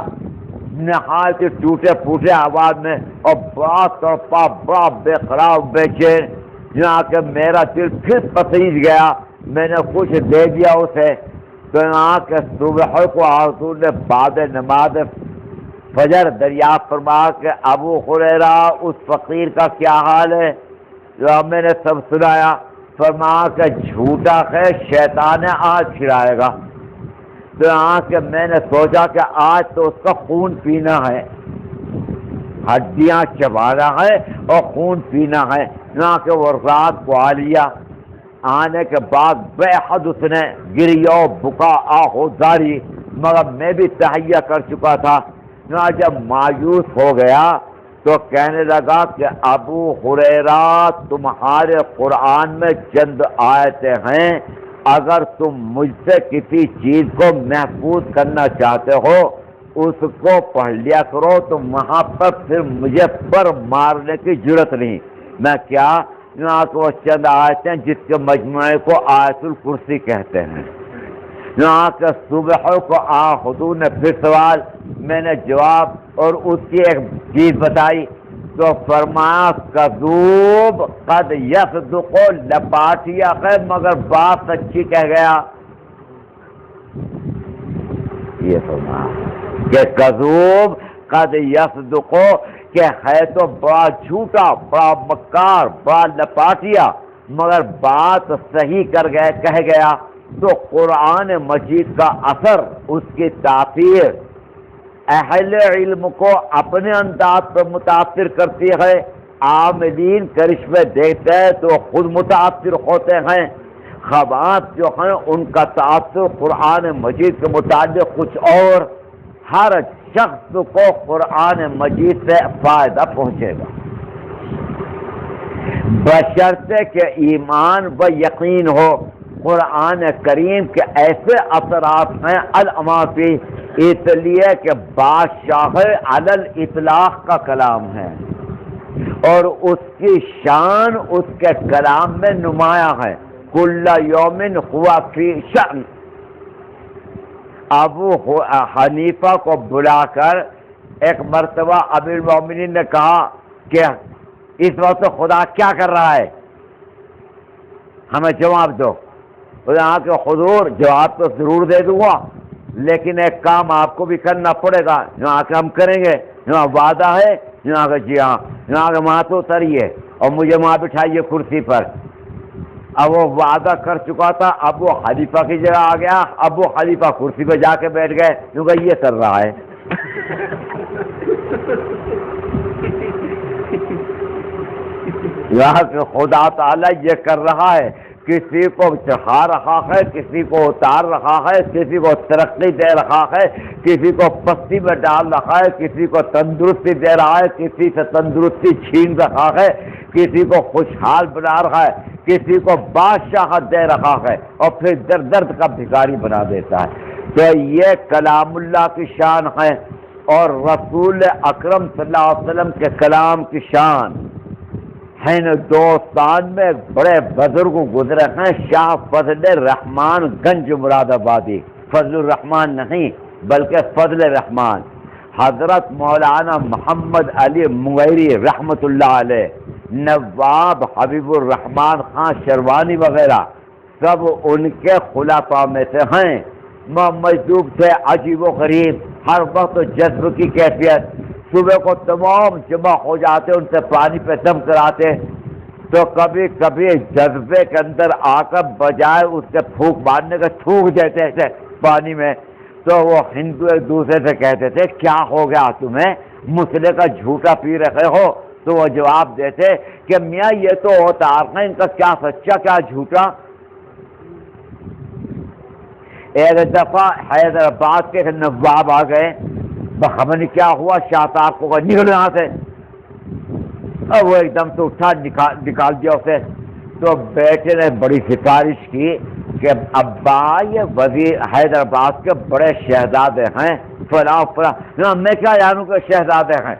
نہایت ٹوٹے پھوٹے آواز میں اور بڑا تڑپا، بڑا بے قرار بے چین. یہاں کہ میرا دل پھر پسیج گیا. میں نے کچھ دے دیا اسے. تو یہاں کہ صبح کو حضور نے بعد نماز فجر دریافت فرمایا کہ ابو ہریرہ اس فقیر کا کیا حال ہے. جو میں نے سب سنایا. فرمایا کہ جھوٹا ہے، شیطان آج پھرائے گا. تو یہاں کہ میں نے سوچا کہ آج تو اس کا خون پینا ہے، ہڈیاں چبانا ہے اور خون پینا ہے. یہاں کہ وہ رات کو آ لیا. آنے کے بعد بے حد اس نے گریو بکا آہوزاری، مگر میں بھی تہیا کر چکا تھا. یہاں جب مایوس ہو گیا تو کہنے لگا کہ ابو ہریرہ تمہارے قرآن میں چند آیتیں ہیں، اگر تم مجھ سے کسی چیز کو محفوظ کرنا چاہتے ہو اس کو پڑھ لیا کرو تو وہاں پر پھر مجھے پر مارنے کی جرت نہیں. میں کیا یہاں کو چند آیتیں جس کے مجموعے کو آیت الکرسی کہتے ہیں. یہاں کے صبح کو حضور نے پھر سوال، میں نے جواب اور اس کی ایک چیز بتائی. تو فرمایا کذوب قد یصدق، لپاٹیا ہے مگر بات سچی کہہ گیا. یہ فرمایا کہ کذوب قد یصدق کہ ہے تو بڑا جھوٹا، بڑا مکار، بڑا لپاٹیا مگر بات صحیح کہہ گیا. تو قرآن مجید کا اثر، اس کی تاثیر اہل علم کو اپنے انداز پر متاثر کرتی ہے. عاملین کرشمے دیکھتے ہیں تو خود متاثر ہوتے ہیں. خواص جو ہیں ان کا تاثر قرآن مجید کے متعلق کچھ اور. ہر شخص کو قرآن مجید سے فائدہ پہنچے گا بشرطے کہ ایمان و یقین ہو. قرآن کریم کے ایسے اثرات ہیں الامافی، اس لیے کہ بادشاہ علی الاطلاق کا کلام ہے اور اس کی شان اس کے کلام میں نمایاں ہے. کل یوم ہوا فی شأن. ابو حنیفہ کو بلا کر ایک مرتبہ امیر المومنین نے کہا کہ اس وقت خدا کیا کر رہا ہے. ہمیں جواب دو. یہاں کے حضور جواب تو ضرور دے دوں گا، لیکن ایک کام آپ کو بھی کرنا پڑے گا. یہاں کے ہم کریں گے، یہاں وعدہ ہے. یہاں کا جی ہاں. یہاں کے وہاں تو اتریے اور مجھے وہاں بٹھائیے کرسی پر. اب وہ وعدہ کر چکا تھا، اب وہ خلیفہ کی جگہ آ گیا، اب وہ خلیفہ کرسی پہ جا کے بیٹھ گئے کیونکہ یہ کر رہا ہے. یہاں کہ خدا تعالیٰ یہ کر رہا ہے، کسی کو چڑھا رہا ہے، کسی کو اتار رہا ہے، کسی کو ترقی دے رہا ہے، کسی کو پستی میں ڈال رہا ہے، کسی کو تندرستی دے رہا ہے، کسی سے تندرستی چھین رہا ہے، کسی کو خوشحال بنا رہا ہے، کسی کو بادشاہت دے رہا ہے، اور پھر درد درد کا بھکاری بنا دیتا ہے. تو یہ کلام اللہ کی شان ہے اور رسول اکرم صلی اللہ علیہ وسلم کے کلام کی شان ہے. ہندوستان میں بڑے بزرگ گزرے ہیں، شاہ فضل الرحمان گنج مراد آبادی، فضل الرحمان نہیں بلکہ فضل الرحمان. حضرت مولانا محمد علی مغیری رحمت اللہ علیہ، نواب حبیب الرحمان خان شروانی وغیرہ سب ان کے خلفاء میں سے ہیں. مجذوب تھے، عجیب و غریب، ہر وقت جذب کی کیفیت. صبح کو تمام جمع ہو جاتے، ان سے پانی پہ دم کراتے، تو کبھی کبھی جذبے کے اندر آ کر بجائے اس کے پھونک مارنے کے تھوک دیتے تھے پانی میں. تو وہ ہندو ایک دوسرے سے کہتے تھے کیا ہو گیا تمہیں، مسئلے کا جھوٹا پی رہے ہو؟ تو وہ جواب دیتے کہ میاں یہ تو ہوتا ہے، ان کا کیا سچا کیا جھوٹا. ایک دفعہ حیدرآباد کے نواب آ گئے، خبر نہیں کیا ہوا، شاہ صاحب کو نکل یہاں سے. اب وہ ایک دم سے اٹھا، نکال دیا اسے. تو بیٹے نے بڑی سفارش کی کہ ابا یہ وزیر حیدرآباد کے بڑے شہزادے ہیں، فلاں فلاں. میں کیا جانوں کہ شہزادے ہیں،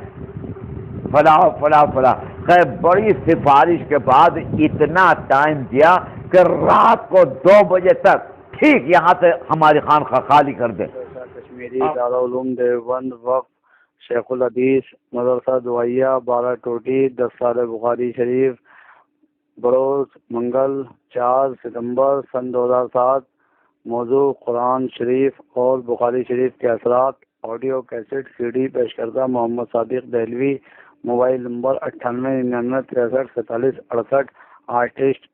فلاں فلاں فلاں. خیر بڑی سفارش کے بعد اتنا ٹائم دیا کہ رات کو 2 بجے تک ٹھیک یہاں سے ہماری خانقاہ خالی کر دے. کشمیری دارالعلوم دیوبند وقف شیخ الحدیث مدرسہ دعائیہ 12 ٹوٹی دستار بخاری شریف بروز منگل 4 ستمبر سن 2007. موضوع قرآن شریف اور بخاری شریف کے اثرات. آڈیو کیسٹ سی ڈی پیش کردہ Muhammad Sadiq Dehlvi. Mobile number 9899 63 47 68. Artist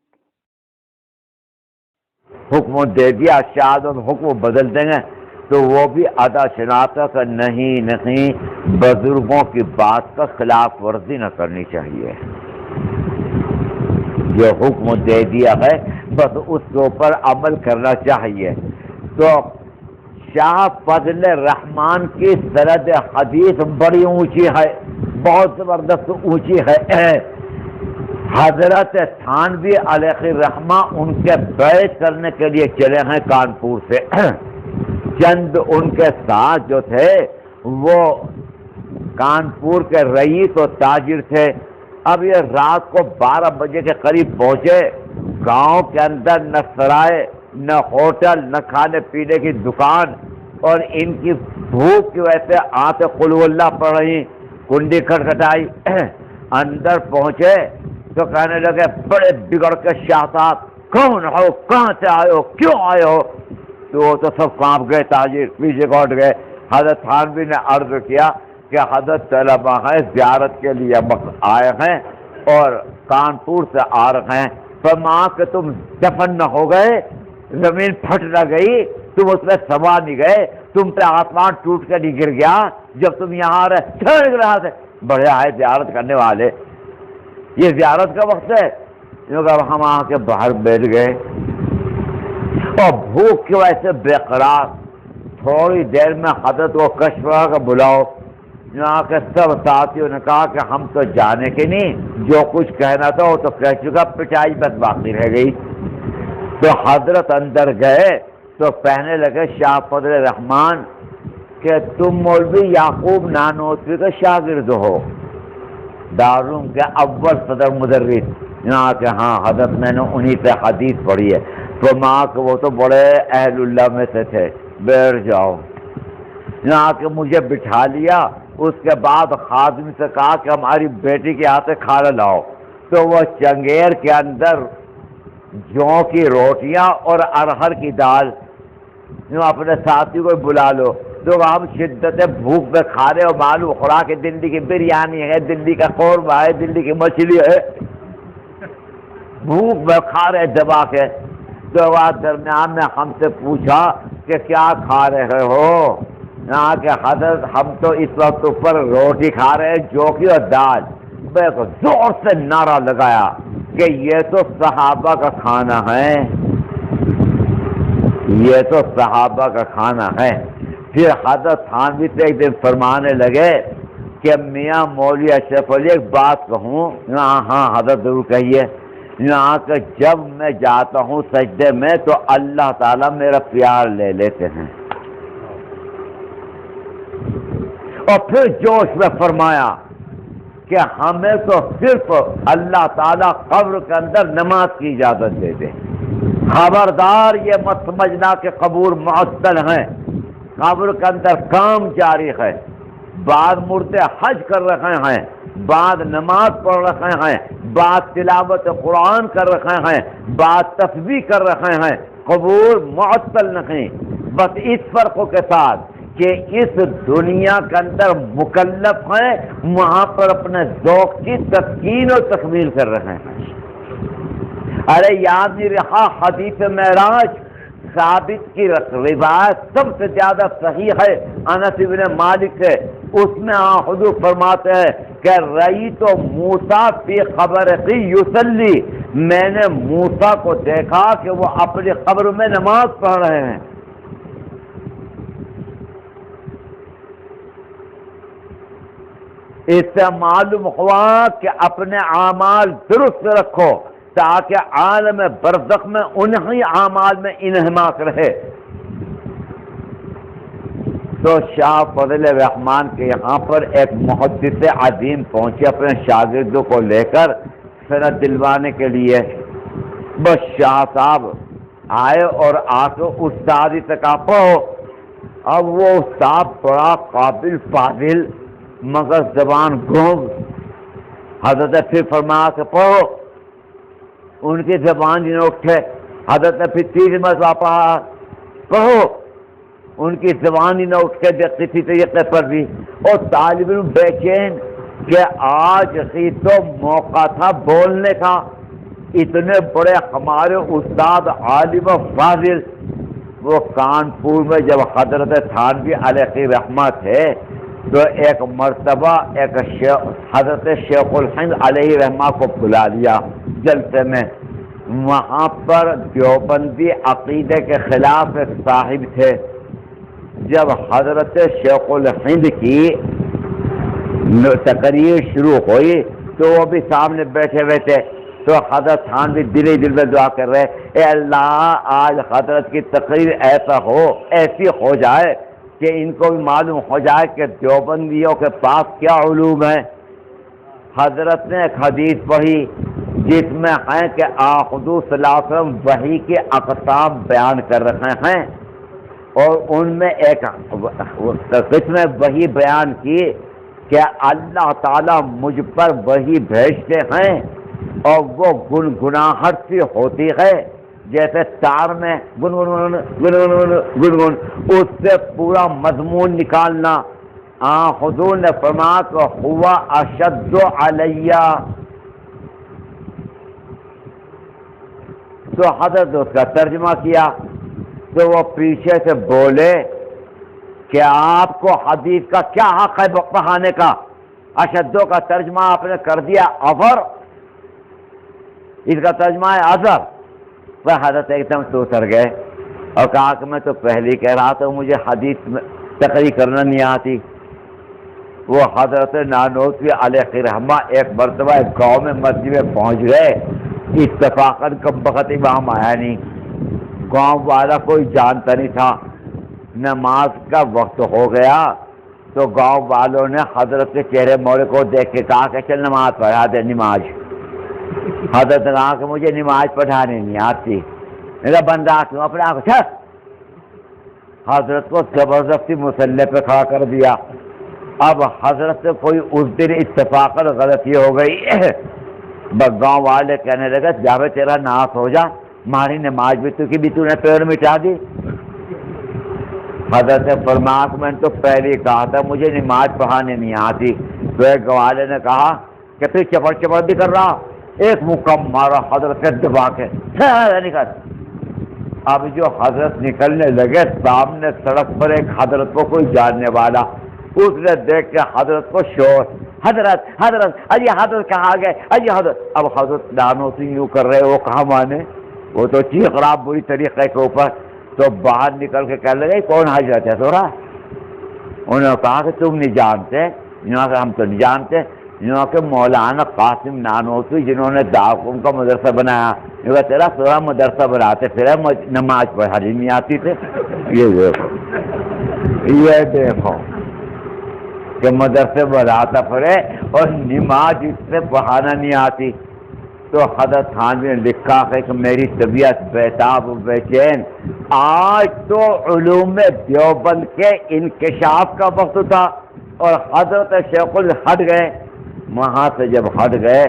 حکم دے دیا، شاید ہم حکم بدل دیں گے تو وہ بھی ادا شناخت کا نہیں، بزرگوں کی بات کا خلاف ورزی نہ کرنی چاہیے. جو حکم دے دیا ہے بس اس کے اوپر عمل کرنا چاہیے. تو شاہ فضل الرحمان کی سند حدیث بڑی اونچی ہے، بہت زبردست اونچی ہے. حضرت تھانوی علیہ الرحمہ ان کے بیعت کرنے کے لیے چلے ہیں کانپور سے. چند ان کے ساتھ جو تھے وہ کانپور کے رئیس و تاجر تھے. اب یہ رات کو 12 بجے کے قریب پہنچے. گاؤں کے اندر نہ سرائے، نہ ہوٹل، نہ کھانے پینے کی دکان، اور ان کی بھوک کی وجہ سے آتے قل ہو اللہ پڑھ رہی. کنڈی کھٹکھٹائی، اندر پہنچے تو کہنے لگے بڑے بگڑ کے شاہ صاحب کون ہو، کہاں سے آئے ہو، کیوں آئے ہو؟ تو وہ تو سب کانپ گئے، تاجر پیچھے کوٹ گئے. حضرت تھانوی نے عرض کیا کہ حضرت طلبہ ہیں، زیارت کے لیے آئے ہیں اور کانپور سے آ رہے ہیں. فرمایا کہ تم دفن نہ ہو گئے، زمین پھٹ نہ گئی، تم اس میں سما نہیں گئے، تم پہ آسمان ٹوٹ کے نہیں گر گیا جب تم یہاں رہے. چڑھ رہا تھے بڑے آئے زیارت کرنے والے، یہ زیارت کا وقت ہے. ہم آ کے باہر بیٹھ گئے اور بھوک کی وجہ سے بے قرار. تھوڑی دیر میں حضرت کو کشف ہوا کہ بلاؤ. یہاں کے سب ساتھیوں نے کہا کہ ہم تو جانے کے نہیں، جو کچھ کہنا تھا وہ تو کہہ چکا، پٹائی بس باقی رہ گئی. تو حضرت اندر گئے تو کہنے لگے شاہ فضل الرحمان کہ تم مولوی یعقوب نانوتوی کے شاگرد ہو، دارالعلوم کے اول صدر مدرس. یہاں کہ ہاں حضرت میں نے انہی سے حدیث پڑھی ہے. تو ماں کہ وہ تو بڑے اہل اللہ میں سے تھے، بیٹھ جاؤ. یہاں کہ مجھے بٹھا لیا. اس کے بعد خادم سے کہا کہ ہماری بیٹی کے ہاتھ سے کھانا لاؤ. تو وہ چنگیر کے اندر جوں کی روٹیاں اور ارہر کی دال، اپنے ساتھی کو بلا لو تو ہم شدت بھوک میں کھا رہے ہو، معلوم خوراک کے دلی کی بریانی ہے، دلی کا قورمہ ہے، دلی کی مچھلی ہے، بھوک میں کھا رہے دبا کے، تو بات درمیان میں ہم سے پوچھا کہ کیا کھا رہے ہو؟ یہاں کہ حضرت ہم تو اس وقت اوپر روٹی کھا رہے ہیں جو کی اور دال۔ میں زور سے نعرہ لگایا کہ یہ تو صحابہ کا کھانا ہے، یہ تو صحابہ کا کھانا ہے۔ پھر حضرت تھانوی سے ایک دن فرمانے لگے کہ میاں مولوی اشرف علی ایک بات کہوں؟ ہاں حضرت ضرور کہیے۔ یہاں کہ جب میں جاتا ہوں سجدے میں تو اللہ تعالیٰ میرا پیار لے لیتے ہیں۔ اور پھر جوش میں فرمایا کہ ہمیں تو صرف اللہ تعالیٰ قبر کے اندر نماز کی اجازت دے دے، خبردار یہ مت سمجھنا کہ قبور معطل ہیں، قبر کے اندر کام جاری ہے، بعض مردے حج کر رہے ہیں، بعض نماز پڑھ رہے ہیں، بعض تلاوت قرآن کر رہے ہیں، بعض تسبیح کر رہے ہیں، قبور معطل نہیں، بس اس فرق کے ساتھ کہ اس دنیا کے اندر مکلف ہیں، وہاں پر اپنے ذوق کی تسکین اور تکمیل کر رہے ہیں۔ ارے یاد نہیں رہا حدیث معراج ثابت کی روایت سب سے زیادہ صحیح ہے انس بن مالک سے، اس میں حضور فرماتے ہیں کہ رأیت موسیٰ فی قبرہ یصلی، میں نے موسیٰ کو دیکھا کہ وہ اپنی قبر میں نماز پڑھ رہے ہیں۔ اس سے معلوم ہوا کہ اپنے اعمال درست رکھو تاکہ عالم برزخ میں انہی اعمال میں انہماک رہے۔ تو شاہ فضل الرحمان کے یہاں پر ایک محدث عظیم پہنچے اپنے شاگردوں کو لے کر سند دلوانے کے لیے۔ بس شاہ صاحب آئے اور آ کے استادی تک پڑھو۔ اب وہ استاد بڑا قابل فاضل مگر زبان گونگ، حضرت پھر فرمایا کہ پڑھو، ان کی زبان جنہیں اٹھے، حضرت نے پھر تیسری مرتبہ پڑھا، پڑھو، ان کی زبان ہی نہ اٹھ کے کسی طریقے پر بھی، اور طالب علم بے چین کہ آج ہی تو موقع تھا بولنے کا، اتنے بڑے ہمارے استاد عالم و فاضل۔ وہ کانپور میں جب حضرت تھانوی علیہ رحمہ تھے تو ایک مرتبہ ایک حضرت شیخ الہند علیہ رحمہ کو بلا لیا جلسے میں، وہاں پر دیوبندی عقیدے کے خلاف ایک صاحب تھے۔ جب حضرت شیخ الہند کی تقریر شروع ہوئی تو وہ بھی سامنے بیٹھے ہوئے تھے، تو حضرت تھانوی دل ہی دل میں دعا کر رہے، اے اللہ آج حضرت کی تقریر ایسی ہو جائے کہ ان کو بھی معلوم ہو جائے کہ دیوبندیوں کے پاس کیا علوم ہے۔ حضرت نے ایک حدیث پڑھی جس میں ہے کہ حضور صلی اللہ علیہ وسلم وحی کے اقسام بیان کر رہے ہیں، اور ان میں ایک قسم وحی بیان کی کہ اللہ تعالیٰ مجھ پر وحی بھیجتے ہیں اور وہ گنگناہٹ سی ہوتی ہے جیسے تار میں گنگن گنگن گنگن، اس سے پورا مضمون نکالنا۔ حضور نے فرمایا کہ ہوا اشد علیہ، تو حضرت نے اس کا ترجمہ کیا تو وہ پیچھے سے بولے کہ آپ کو حدیث کا کیا حق ہے پڑھانے کا؟ اشدو کا ترجمہ آپ نے کر دیا افر، اس کا ترجمہ ہے اثر۔ وہ حضرت ایک دم سے اتر گئے اور کہا کہ میں تو پہلے کہہ رہا تھا مجھے حدیث میں تقریر کرنا نہیں آتی۔ وہ حضرت نانوتوی علیہ رحمہ ایک مرتبہ ایک گاؤں میں مسجد میں پہنچ گئے، اتفاقاً کم وقت امام آیا نہیں، گاؤں والا کوئی جانتا نہیں تھا، نماز کا وقت ہو گیا تو گاؤں والوں نے حضرت کے چہرے موڑے کو دیکھ کے کہا کہ چل نماز پڑھا دے نماز۔ حضرت نے کہا کہ مجھے نماز پڑھانے نہیں آتی، میرا بندہ کیوں اپنے آپ کو، حضرت کو زبردستی مسلح پہ کھڑا کر دیا۔ اب حضرت سے کوئی اس دن اتفاقاً غلطی ہو گئی، بس گاؤں والے کہنے لگے جاوے تیرا ناس ہو جا، ہماری نماز بھی تو نے پیر مٹا دی. حضرت فرمایا کہ میں نے تو پہلے ہی کہا تھا مجھے نماز پڑھانے نہیں آتی. تو ایک گوالے نے کہا کہ تو چپڑ چپڑ بھی کر رہا. ایک مکم مارا حضرت سے دبا کے نکل. اب جو حضرت نکلنے لگے سامنے سڑک پر ایک حضرت کو کوئی جاننے والا, اس نے دیکھ کے حضرت کو شور, حضرت حضرت اجی حضرت کہاں گئے اجی حضرت. اب حضرت دانوں سے یوں کر رہے, وہ کہاں مانے, وہ تو چیخ رہا بری طریقے کے اوپر. تو باہر نکل کے کہنے لگے کون حضرت ہے تھوڑا. انہوں نے کہا کہ تم نہیں جانتے. انہوں نے کہا ہم تو نہیں جانتے. انہوں نے کہ مولانا قاسم نانوتوی جنہوں نے دارالعلوم کا مدرسہ بنایا, تیرا تھوڑا مدرسہ بناتے پھر نماز پڑھانی نہیں آتی تھے. یہ دیکھو کہ مدرسے بناتا پھرے اور نماز اس سے پڑھانا نہیں آتی. تو حضرت تھانوی نے لکھا ہے کہ میری طبیعت بیتاب و بے چین. آج تو علوم دیوبند کے انکشاف کا وقت تھا اور حضرت شیخ ہٹ گئے. وہاں سے جب ہٹ گئے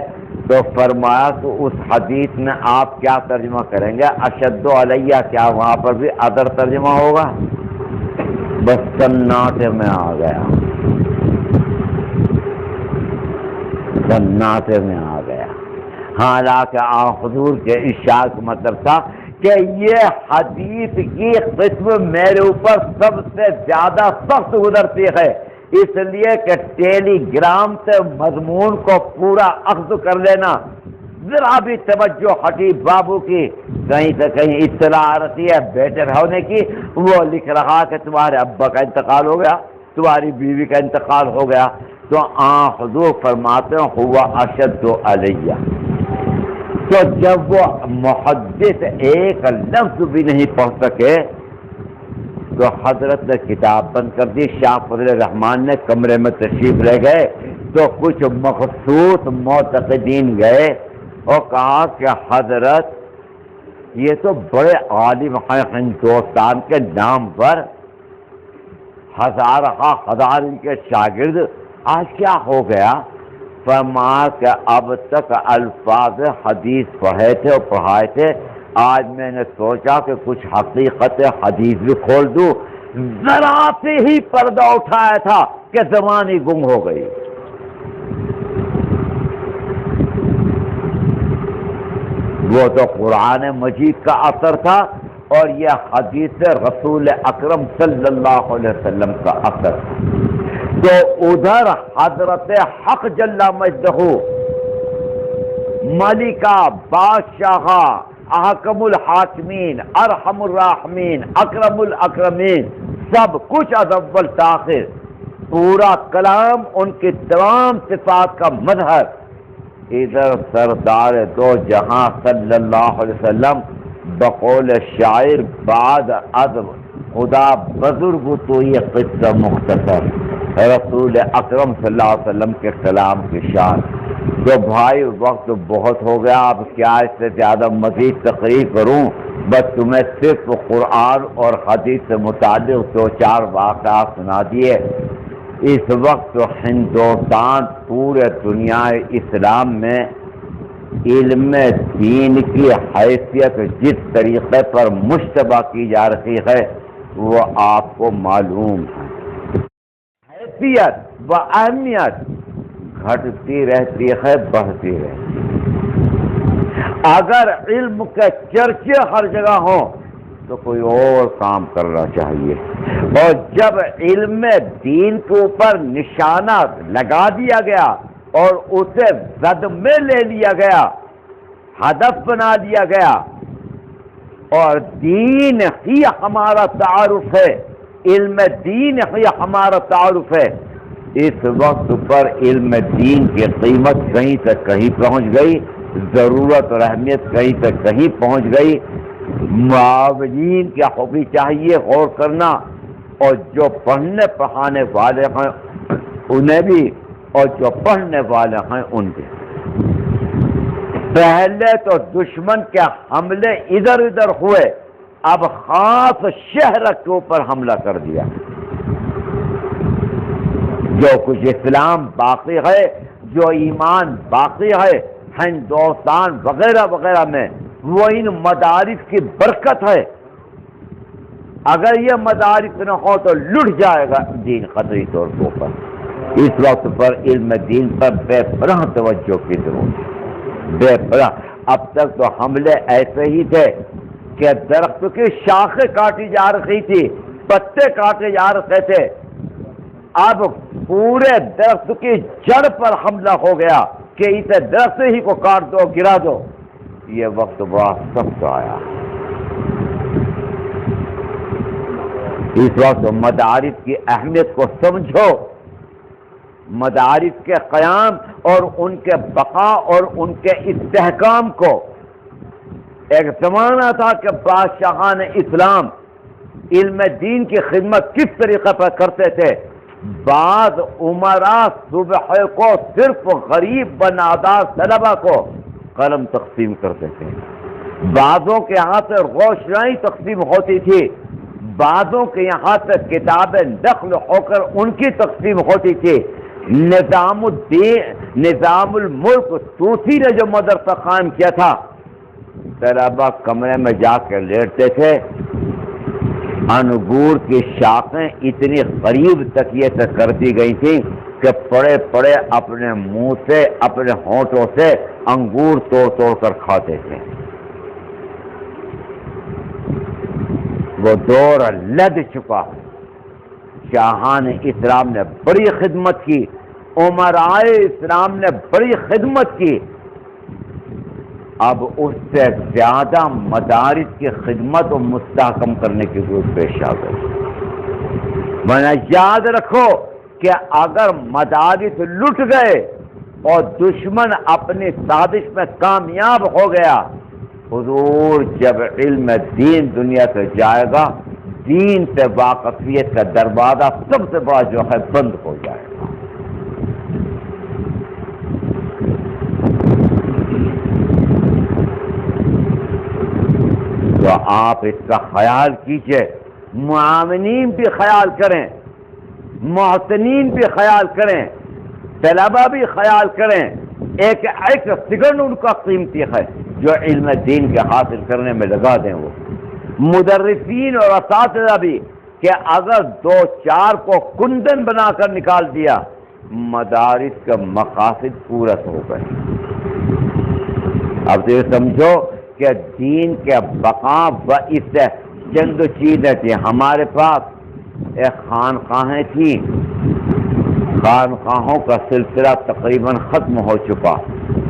تو فرمایا کہ اس حدیث میں آپ کیا ترجمہ کریں گے, اشد علیہ, کیا وہاں پر بھی ادر ترجمہ ہوگا؟ بس سناٹے میں آ گیا, سناٹے میں آ گیا. حالانکہ حضور کے ارشاد کا مطلب تھا کہ یہ حدیث کی قسم میرے اوپر سب سے زیادہ سخت گزرتی ہے, اس لیے کہ ٹیلی گرام سے مضمون کو پورا اخذ کر لینا. ذرا بھی توجہ ہٹی بابو کی, کہیں سے کہیں اطلاع آتی ہے بیٹر ہونے کی, وہ لکھ رہا کہ تمہارے ابا کا انتقال ہو گیا, تمہاری بیوی کا انتقال ہو گیا. تو حضور فرماتے ہیں ہوا اشد علیہ. تو جب وہ محدث ایک لفظ بھی نہیں پڑھ سکے تو حضرت نے کتاب بند کر دی. شاہ فضل الرحمان نے کمرے میں تشریف لے گئے تو کچھ مخصوص معتقدین گئے اور کہا کہ حضرت یہ تو بڑے عالم ہیں ہندوستان کے نام پر, ہزار ان کے شاگرد, آج کیا ہو گیا؟ فرمایا کہ اب تک الفاظ حدیث پڑھے تھے اور پڑھائے تھے, آج میں نے سوچا کہ کچھ حقیقت حدیث بھی کھول دوں. ذرا سے ہی پردہ اٹھایا تھا کہ زبان ہی گم ہو گئی. وہ تو قرآن مجید کا اثر تھا اور یہ حدیث رسول اکرم صلی اللہ علیہ وسلم کا اثر تھا. تو ادھر حضرت حق جل مجدہ, ملکہ, بادشاہ, احکم الحاکمین, ارحم الراحمین, اکرم الاکرمین, سب کچھ از اول تاخر, پورا کلام ان کی تمام صفات کا مظہر. ادھر سردار دو جہاں صلی اللہ علیہ وسلم بقول شاعر بعد از خدا بزرگ تو یہ قصہ مختصر, رسول اکرم صلی اللہ علیہ وسلم کے کلام کی شان. تو بھائی وقت بہت ہو گیا, اب کیا اس سے زیادہ مزید تقریر کروں, بس تمہیں صرف قرآن اور حدیث سے متعلق 2-4 واقعات سنا دیے. اس وقت ہندوستان پورے دنیا اسلام میں علم دین کی حیثیت جس طریقے پر مشتبہ کی جا رہی ہے وہ آپ کو معلوم ہے. حیثیت و اہمیت گھٹتی رہتی ہے, بڑھتی رہتی ہے. اگر علم کے چرچے ہر جگہ ہوں تو کوئی اور کام کرنا چاہیے, اور جب علم دین کے اوپر نشانہ لگا دیا گیا اور اسے زد میں لے لیا گیا, ہدف بنا دیا گیا, اور دین ہی ہمارا تعارف ہے, علم دین ہی ہمارا تعارف ہے, اس وقت پر علم دین کی قیمت کہیں سے کہیں پہنچ گئی, ضرورت اور اہمیت کہیں سے کہیں پہنچ گئی. معاونین کیا ہوگی چاہیے غور کرنا, اور جو پڑھنے پڑھانے والے ہیں انہیں بھی, اور جو پڑھنے والے ہیں ان کے. پہلے تو دشمن کے حملے ادھر ادھر ہوئے, اب خاص شہر کے اوپر حملہ کر دیا. جو کچھ اسلام باقی ہے, جو ایمان باقی ہے ہندوستان وغیرہ وغیرہ میں, وہ ان مدارس کی برکت ہے. اگر یہ مدارس نہ ہو تو لٹ جائے گا دین قطعی طور پر. اس وقت پر علم دین پر بے پناہ توجہ کی ضرورت ہے، بے پناہ. اب تک تو حملے ایسے ہی تھے کہ درخت کی شاخیں کاٹی جا رہی تھی، پتے کاٹے جا رہے تھے. اب پورے درخت کی جڑ پر حملہ ہو گیا کہ اسے درخت ہی کو کاٹ دو، گرا دو. یہ وقت بڑا سخت آیا. اس وقت مدارس کی اہمیت کو سمجھو، مدارس کے قیام اور ان کے بقا اور ان کے استحکام کو. ایک زمانہ تھا کہ بادشاہان اسلام علم دین کی خدمت کس طریقے پر کرتے تھے. بعض امراء صبح کو صرف غریب و نادار طلبہ کو قلم تقسیم کرتے تھے، بعضوں کے ہاں سے روشنائی تقسیم ہوتی تھی، بعضوں کے یہاں سے کتابیں نقل ہو کر ان کی تقسیم ہوتی تھی. نظام الدین، نظام الملک طوسی نے جو مدرسہ قائم کیا تھا، طلبہ کمرے میں جا کر لیٹتے تھے. انگور کی شاخیں اتنی قریب تکیے سے کر دی گئی تھیں کہ پڑے پڑے اپنے منہ سے، اپنے ہونٹوں سے انگور توڑ توڑ کر کھاتے تھے. وہ دور لد چکا. شاہان اسلام نے بڑی خدمت کی، امرائے اسلام نے بڑی خدمت کی. اب اس سے زیادہ مدارس کی خدمت و مستحکم کرنے کی ضرورت پیش آ گئی. میں یاد رکھو کہ اگر مدارس لٹ گئے اور دشمن اپنی سازش میں کامیاب ہو گیا، حضور جب علم دین دنیا سے جائے گا، دین سے واقفیت کا دروازہ سب سے بڑا جو ہے بند ہو جائے گا. تو آپ اس کا خیال کیجئے، معاونین بھی خیال کریں، محسنین بھی خیال کریں، طلبہ بھی خیال کریں. ایک سیکنڈ ان کا قیمتی ہے جو علم دین کے حاصل کرنے میں لگا دیں. وہ مدرسین اور اساتذہ بھی کہ اگر دو چار کو کندن بنا کر نکال دیا، مدارس کا مقاصد پورا ہو گئے. اب تو یہ سمجھو کہ دین کے بقا و اس سے چند چیزیں تھیں. ہمارے پاس ایک خانقاہیں تھیں، خانقاہوں کا سلسلہ تقریباً ختم ہو چکا.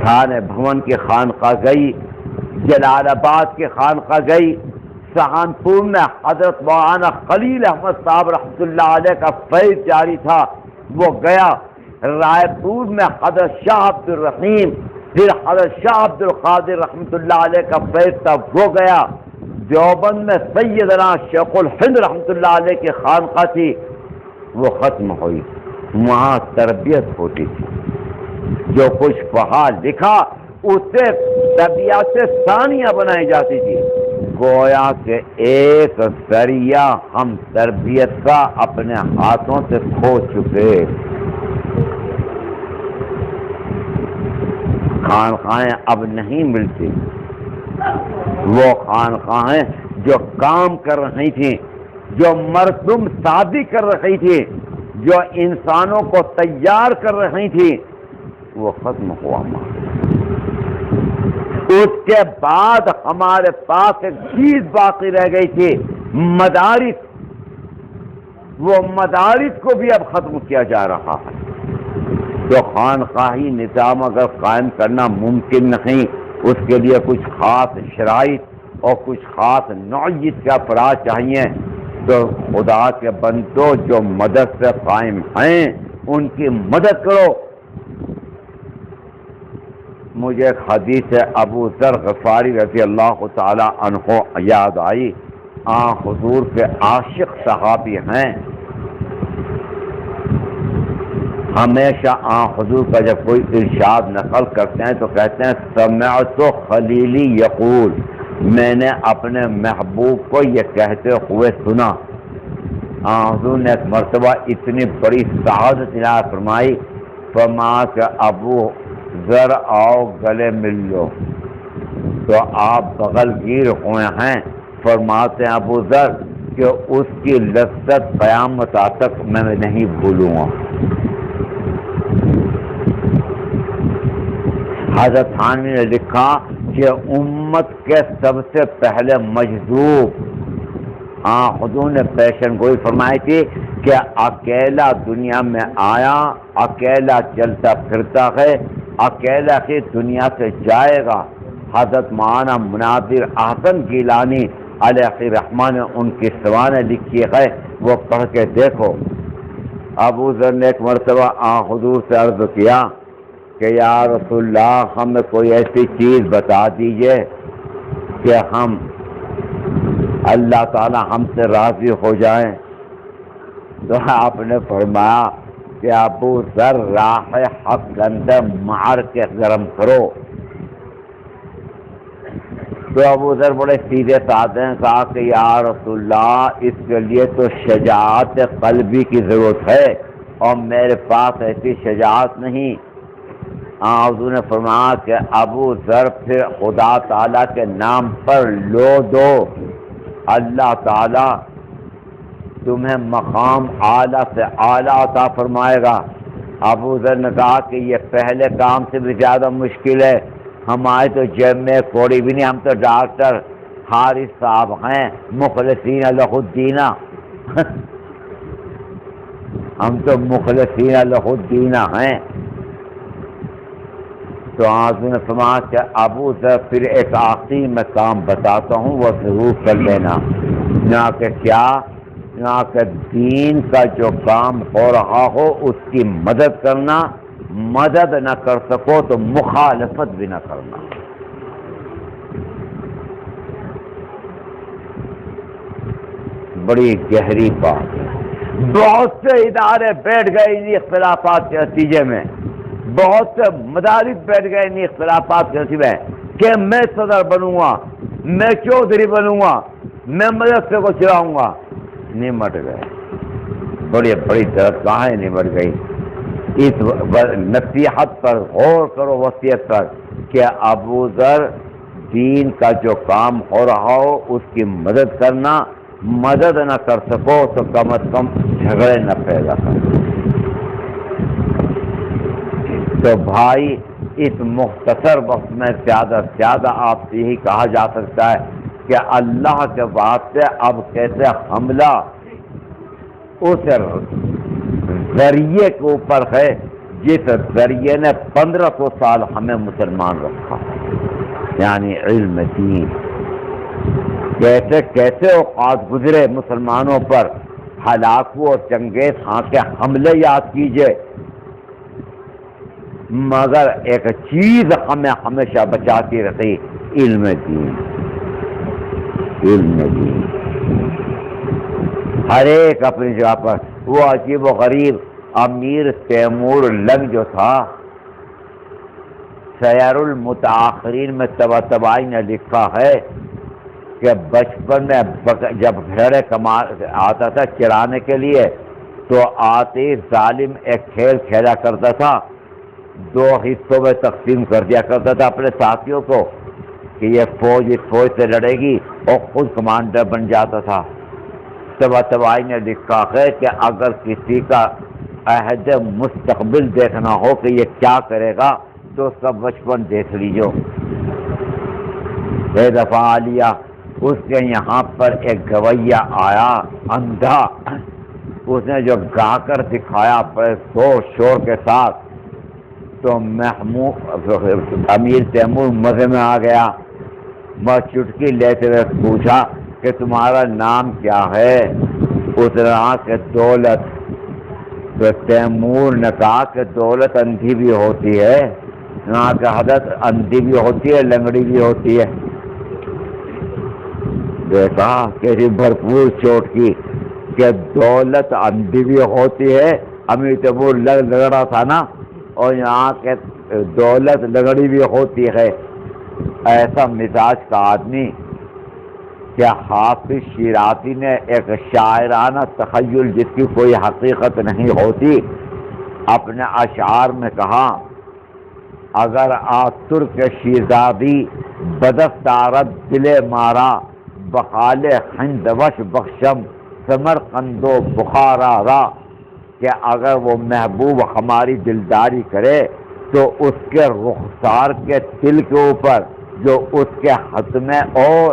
تھانے بھون کی خانقاہ گئی، جلال آباد کی خانقاہ گئی، سہارنپور میں حضرت مولانا خلیل احمد صاحب رحمۃ اللہ علیہ کا فیض جاری تھا، وہ گیا. رائے پور میں حضرت شاہ عبد الرحیم، پھر حضرت شاہ عبد القادر رحمۃ اللہ علیہ کا فیض تھا، وہ گیا. دیوبند میں سیدنا شیخ الہند رحمۃ اللہ علیہ کی خانقاہ تھی، وہ ختم ہوئی. وہاں تربیت ہوتی تھی، جو کچھ پڑھا لکھا اسے طبیعت سے ثانیہ بنائی جاتی تھی. گویا کہ ایک ذریعہ ہم تربیت کا اپنے ہاتھوں سے کھو چکے. خانقاہیں اب نہیں ملتی. وہ خانقاہیں جو کام کر رہی تھیں، جو مردم شادی کر رہی تھی، جو انسانوں کو تیار کر رہی تھی، وہ ختم ہوا. اس کے بعد ہمارے پاس ایک چیز باقی رہ گئی تھی، مدارس. وہ مدارس کو بھی اب ختم کیا جا رہا ہے. تو خانقاہی نظام اگر قائم کرنا ممکن نہیں، اس کے لیے کچھ خاص شرائط اور کچھ خاص نوعیت کا افراد چاہیے. تو خدا کے بندوں جو مدد سے قائم ہیں ان کی مدد کرو. مجھے ایک حدیث ابو ذر غفاری رضی اللہ تعالی عنہ یاد آئی. حضور کے عاشق صحابی ہیں. ہمیشہ حضور کا جب کوئی ارشاد نقل کرتے ہیں تو کہتے ہیں سمعت خلیلی یقول، میں نے اپنے محبوب کو یہ کہتے ہوئے سنا. حضور نے ایک مرتبہ اتنی بڑی سعادت عنایت فرمائی، فرمایا کہ ابو ذر آؤ گلے مل لو. تو آپ بغل گیر ہوئے ہیں. فرماتے ہیں ابو ذر کہ اس کی لذت قیامت تک میں نہیں بھولوں گا. حضرت تھانوی نے لکھا کہ امت کے سب سے پہلے مجذوب حضور نے پیشن گوئی فرمائی تھی کہ اکیلا دنیا میں آیا، اکیلا چلتا پھرتا ہے، اکیلا ہی دنیا سے جائے گا. حضرت مولانا مناظر احسن گیلانی علیہ رحمٰن نے ان کی سوانح لکھی ہے، وہ پڑھ کے دیکھو. ابو ذر نے ایک مرتبہ حضور سے عرض کیا کہ یا رسول اللہ ہمیں کوئی ایسی چیز بتا دیجئے کہ ہم اللہ تعالی ہم سے راضی ہو جائیں. تو آپ نے فرمایا کہ ابو ذر راہ حق کے اندر مار کے گرم کرو. تو ابو ذر بڑے سیدھے سادے ہیں، کہا کہ یا رسول اللہ اس کے لیے تو شجاعت قلبی کی ضرورت ہے اور میرے پاس ایسی شجاعت نہیں. حضور نے فرمایا کہ ابو ذر پھر خدا تعالیٰ کے نام پر لو دو، اللہ تعالیٰ تمہیں مقام اعلیٰ سے اعلیٰ عطا فرمائے گا. ابو ذر نے کہا کہ یہ پہلے کام سے بھی زیادہ مشکل ہے، ہمارے تو جیب میں کوڑی بھی نہیں، ہم تو ڈاکٹر حارث صاحب ہیں مخلصین لہ الدین ہم تو مخلصین لہ الدین ہیں. تو حضور نے فرمایا کہ ابو ذر پھر ایک آخری میں کام بتاتا ہوں وہ ضرور کر لینا، نہ کہ کیا، نہ کہ دین کا جو کام ہو رہا ہو اس کی مدد کرنا، مدد نہ کر سکو تو مخالفت بھی نہ کرنا. بڑی گہری بات ہے. بہت سے ادارے بیٹھ گئے ان اختلافات کے نتیجے میں، بہت سے مدارس بیٹھ گئے ان اختلافات کے نتیجے میں کہ میں صدر بنوں گا، میں چودھری بنوں گا، میں مدرسے کو چلاؤں گا. نمٹ گئے. بڑی بڑی درگاہیں نمٹ گئی. اس نصیحت پر غور کرو، وصیت پر کہ ابو ذر دین کا جو کام ہو رہا ہو اس کی مدد کرنا، مدد نہ کر سکو تو کم از کم جھگڑے نہ پیدا کرنا. تو بھائی اس مختصر وقت میں زیادہ سے زیادہ آپ سے یہی کہا جا سکتا ہے کہ اللہ کے واسطے اب کیسے حملہ اس ذریعے کے اوپر ہے جس ذریعے نے 1500 سال ہمیں مسلمان رکھا، یعنی علم دین. کیسے کیسے اوقات گزرے مسلمانوں پر، ہلاکو اور چنگیز خان کے حملے یاد کیجئے، مگر ایک چیز ہمیں ہمیشہ بچاتی رہی، علم دین. علم دین ہر ایک اپنی جگہ پر. وہ عجیب و غریب امیر تیمور لنگ جو تھا، سیر المتاخرین میں طباطبائی نے لکھا ہے کہ بچپن میں جب بھیڑے آتا تھا چرانے کے لیے تو آتے ظالم ایک کھیل کھیلا کرتا تھا، 2 حصوں میں تقسیم کر دیا کرتا تھا اپنے ساتھیوں کو کہ یہ فوج اس فوج سے لڑے گی، اور خود کمانڈر بن جاتا تھا. طباطبائی نے لکھا ہے کہ اگر کسی کا عہد مستقبل دیکھنا ہو کہ یہ کیا کرے گا تو اس کا بچپن دیکھ لیجو. ایک دفعہ لیا اس کے یہاں پر ایک گویا آیا اندھا، اس نے جو گا کر دکھایا پر زور شور کے ساتھ، تو امیر تیمور مزے میں آ گیا. میں چٹکی لیتے ہوئے پوچھا کہ تمہارا نام کیا ہے؟ اس نے کہا کہ دولت. تو تیمور نے کہا کہ دولت اندھی بھی ہوتی ہے. کہا کہ حضرت اندھی بھی ہوتی ہے، لنگڑی بھی ہوتی ہے. دیکھا کیسی بھرپور چوٹ کی کہ دولت اندھی بھی ہوتی ہے. امیر تیمور لگڑا تھا نا، اور یہاں کے دولت لگڑی بھی ہوتی ہے. ایسا مزاج کا آدمی کہ حافظ شیرازی نے ایک شاعرانہ تخیل جس کی کوئی حقیقت نہیں ہوتی اپنے اشعار میں کہا، اگر ترک شیزادی بدست دارد دل مارا بخال خندوش بخشم سمرقند و بخارا را، کہ اگر وہ محبوب ہماری دلداری کرے تو اس کے رخسار کے تل کے اوپر جو اس کے حتم اور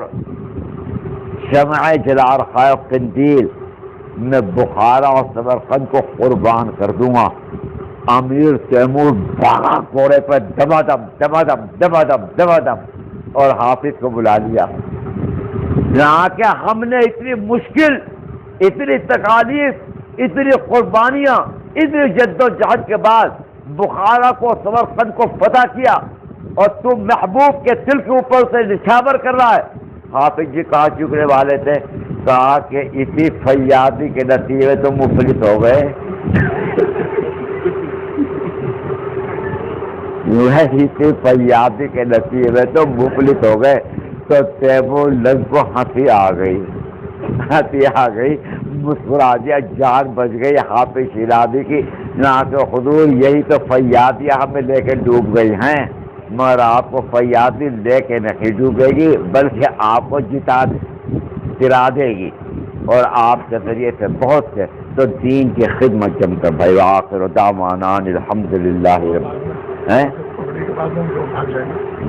شمع جلال خائے قندیل میں بخارا اور سمرقند کو قربان کر دوں گا۔ امیر تیمور بھاگا گھوڑے پر دما دم دما دم دما دم دما دم، اور حافظ کو بلا لیا۔ یہاں کہ ہم نے اتنی مشکل، اتنی تکالیف، اتنی قربانیاں، اتنی جد و جہد کے بعد بخارا کو سمرقند کو فتح کیا، اور تم محبوب کے دل کے اوپر سے نچھاور کر رہا ہے۔ حافظ جی کہا چکنے والے تھے، کہا کہ اسی فیاضی کے نتیجے تو مفلس ہو گئے۔ اسی فیاضی کے نتیجے میں تو مفلس ہو گئے۔ تو تیمور لنگ کو ہنسی آ گئی، ہنسی آ گئی، مسکرا دیا، جان بچ گئی حافظ شیرازی کی۔ نہ کہ حضور یہی تو فیاضیاں ہمیں لے کے ڈوب گئی ہیں، مگر آپ کو فیاضی لے کے نہیں ڈوبے گی بلکہ آپ کو گرا دے گی، اور آپ کے ذریعے سے بہت سے تو دین کی خدمت جم کر بھائی۔ آخر دعوانا الحمدللہ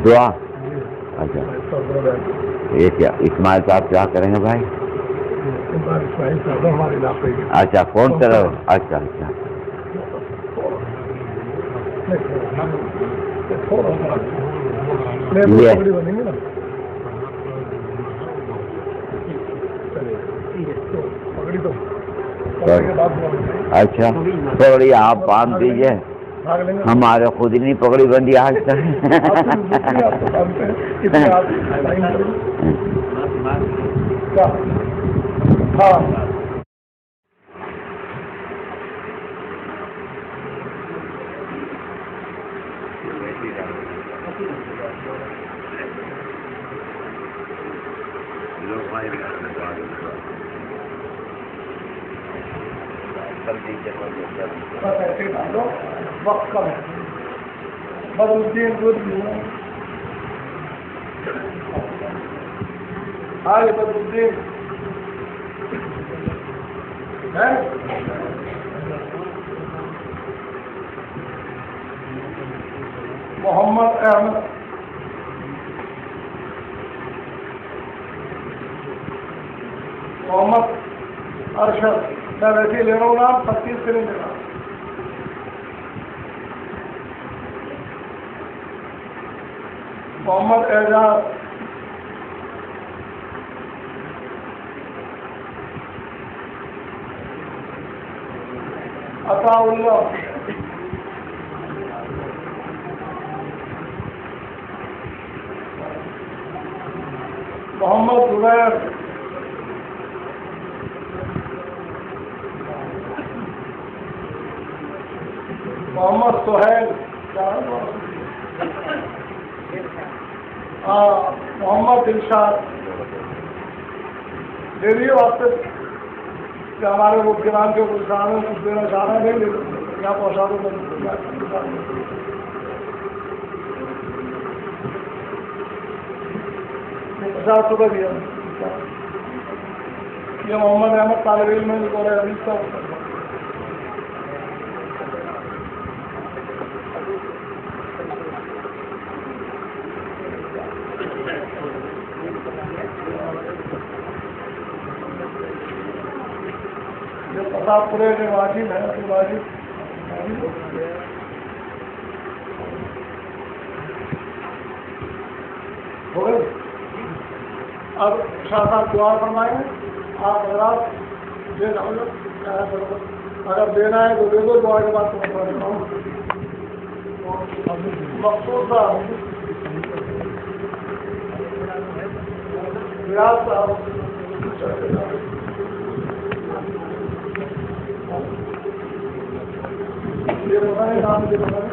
دعا۔ اچھا یہ کیا اسماعیل صاحب کیا کریں گے بھائی؟ اچھا کون طرف؟ اچھا اچھا اچھا تھوڑی آپ باندھ دیجیے، ہمارے خود ہی نہیں پگڑی بندی آج تک۔ وقت کم ہے، بدالدین آئے بدالدین محمد احمد محمد ارشد، میں ویسے ہی لے رہا ہوں نام، 25 سے نہیں لے رہا۔ محمد اعجاز، عطا اللہ، محمد زبیر، محمد سہیل، محمد دلشاد۔ دے دیے واسطے کہ ہمارے وہ گرام کے کچھ کام ہے، کچھ دینا چاہ رہے ہیں، یہاں پہنچا دو۔ 50 روپئے دیا۔ یہ محمد احمد طالب علم ہے، جو رہے حدیث کا پورے کے واجب ہے، واجب ہو گئے۔ اب شاہ صاحب دعا فرمائیں، آپ حضرات دے دو، اگر دینا ہے تو دے دو، دعا کے بعد مقصود تھا ریاض صاحب یہ بتائیں نام یہ بتائیں۔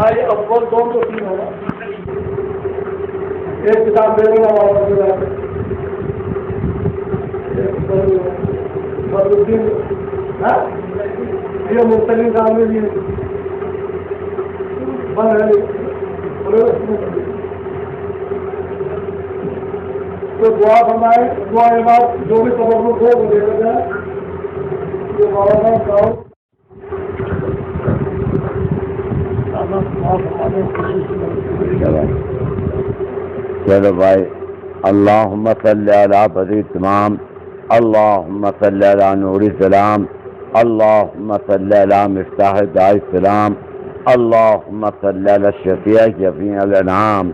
آئے اول 2 تو 3 ہوگا، ایک کتاب دے دوں گا بدالدین، یہ مختلف کام میں بھی ہے، بند ہے تو دعا فرمائے. دعا کے بعد جو بھی تبرک ہو وہ دے جائے. یہ مولانا صاحب چلو بھائی. اللہم صلی علی بدر تمام، اللہم صلی علی نور السلام، اللہم صلی علی مفتاح دار السلام، اللہم صلی علی شفیع شفیع الانام.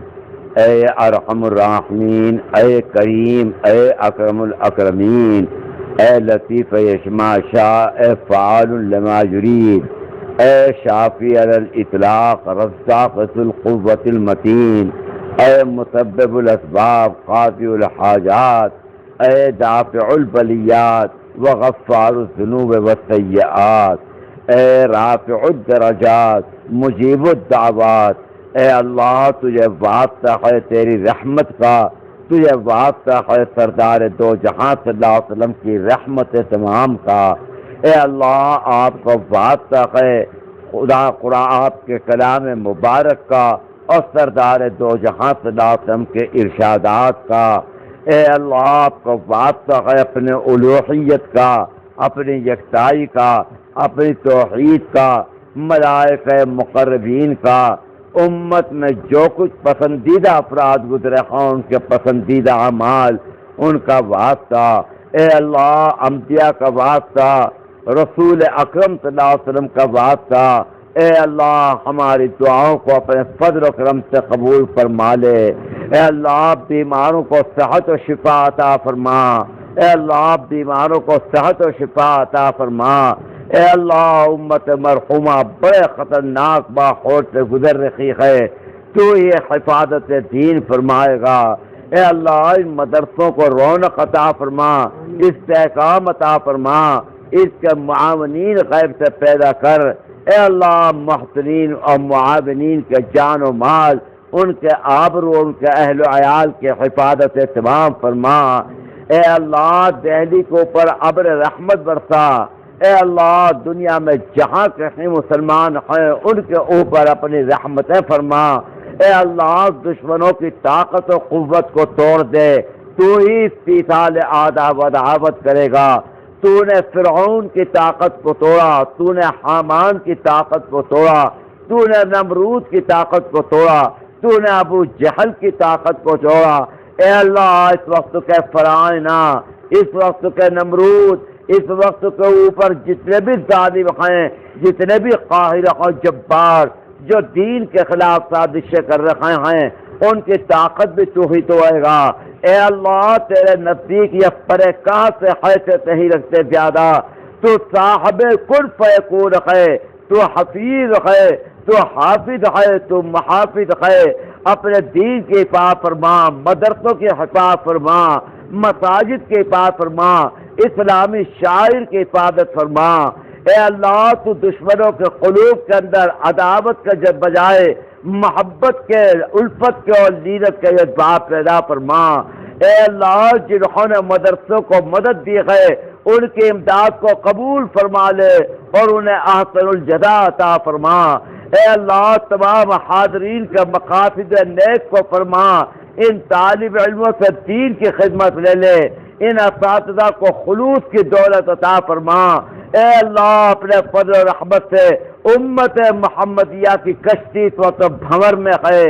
اے ارحم الراحمین، اے کریم، اے اکرم الاکرمین، اے لطیف یشمع شاء، اے فعال لما یرید، اے شافی علی الاطلاق رزاق ذو القوة المتین، اے مسبب الاسباب قاضی الحاجات، اے دافع البلیات وغفار الذنوب والسیئات، اے رافع الدرجات مجیب الدعوات. اے اللہ تجھے واسطہ ہے تیری رحمت کا، تجھے واسطہ ہے سردار دو جہاں صلی اللہ علیہ وسلم کی رحمت تمام کا. اے اللہ آپ کو واسطہ ہے خدا قرآن آپ کے کلام مبارک کا اور سردار دو جہاں صلی اللہ علیہ وسلم کے ارشادات کا. اے اللہ آپ کو واسطہ ہے اپنے الوہیت کا، اپنی یکتائی کا، اپنی توحید کا، ملائکہ مقربین کا، امت میں جو کچھ پسندیدہ افراد گزرے ہیں ان کے پسندیدہ اعمال ان کا واسطہ. اے اللہ انبیاء کا واسطہ، رسول اکرم صلی اللہ علیہ وسلم کا واسطہ. اے اللہ ہماری دعاؤں کو اپنے فضل و کرم سے قبول فرما لے. اے اللہ بیماروں کو صحت و شفا عطا فرما. اے اللہ بیماروں کو صحت و شفا عطا فرما. اے اللہ امت مرحومہ بڑے خطرناک ماحول سے گزر رہی ہے، تو یہ حفاظت دین فرمائے گا. اے اللہ ان مدرسوں کو رونق عطا فرما، استحکام عطا فرما، اس کے معاونین غیب سے پیدا کر. اے اللہ محسنین اور معاونین کے جان و مال، ان کے آبرو، ان کے اہل و عیال کے حفاظت تمام فرما. اے اللہ دہلی کے اوپر ابر رحمت برسا. اے اللہ دنیا میں جہاں کہیں مسلمان ہیں ان کے اوپر اپنی رحمتیں فرما. اے اللہ دشمنوں کی طاقت و قوت کو توڑ دے. تو ہی استیصال عداوت کرے گا. تو نے فرعون کی طاقت کو توڑا، تو نے حامان کی طاقت کو توڑا، تو نے نمرود کی طاقت کو توڑا، تو نے ابو جہل کی طاقت کو توڑا. اے اللہ اس وقت کے فرعونہ، اس وقت کے نمرود، اس وقت کے اوپر جتنے بھی ظالم ہیں، جتنے بھی قاہر اور جبار جو دین کے خلاف سازشیں کر رہے ہیں، ان کی طاقت بھی تو ہی توڑے گا. اے اللہ تیرے نزدیک یہ پرے کہاں سے حیثیت نہیں رکھتے زیادہ. تو صاحب کن فیکون ہے، تو حفیظ ہے، تو حافظ ہے، تو محافظ ہے. اپنے دین کی حفاظت فرما، مدرسوں کی حفاظت فرما، مساجد کی حفاظت فرما، اسلامی شاعر کی حفاظت فرما. اے اللہ تو دشمنوں کے قلوب کے اندر عداوت کے بجائے محبت کے، الفت کے اور لینت کے جذبات پیدا فرما. اے اللہ جنہوں نے مدرسوں کو مدد دی ہے ان کی امداد کو قبول فرما لے اور انہیں احسن الجزا عطا فرما. اے اللہ تمام حاضرین کے مقاصد نیک کو فرما. ان طالب علموں سے دین کی خدمت لے لے، ان اساتذہ کو خلوص کی دولت عطا فرما. اے اللہ اپنے فضل و رحمت سے امت محمدیہ کی کشتی اس وقت بھنور میں ہے.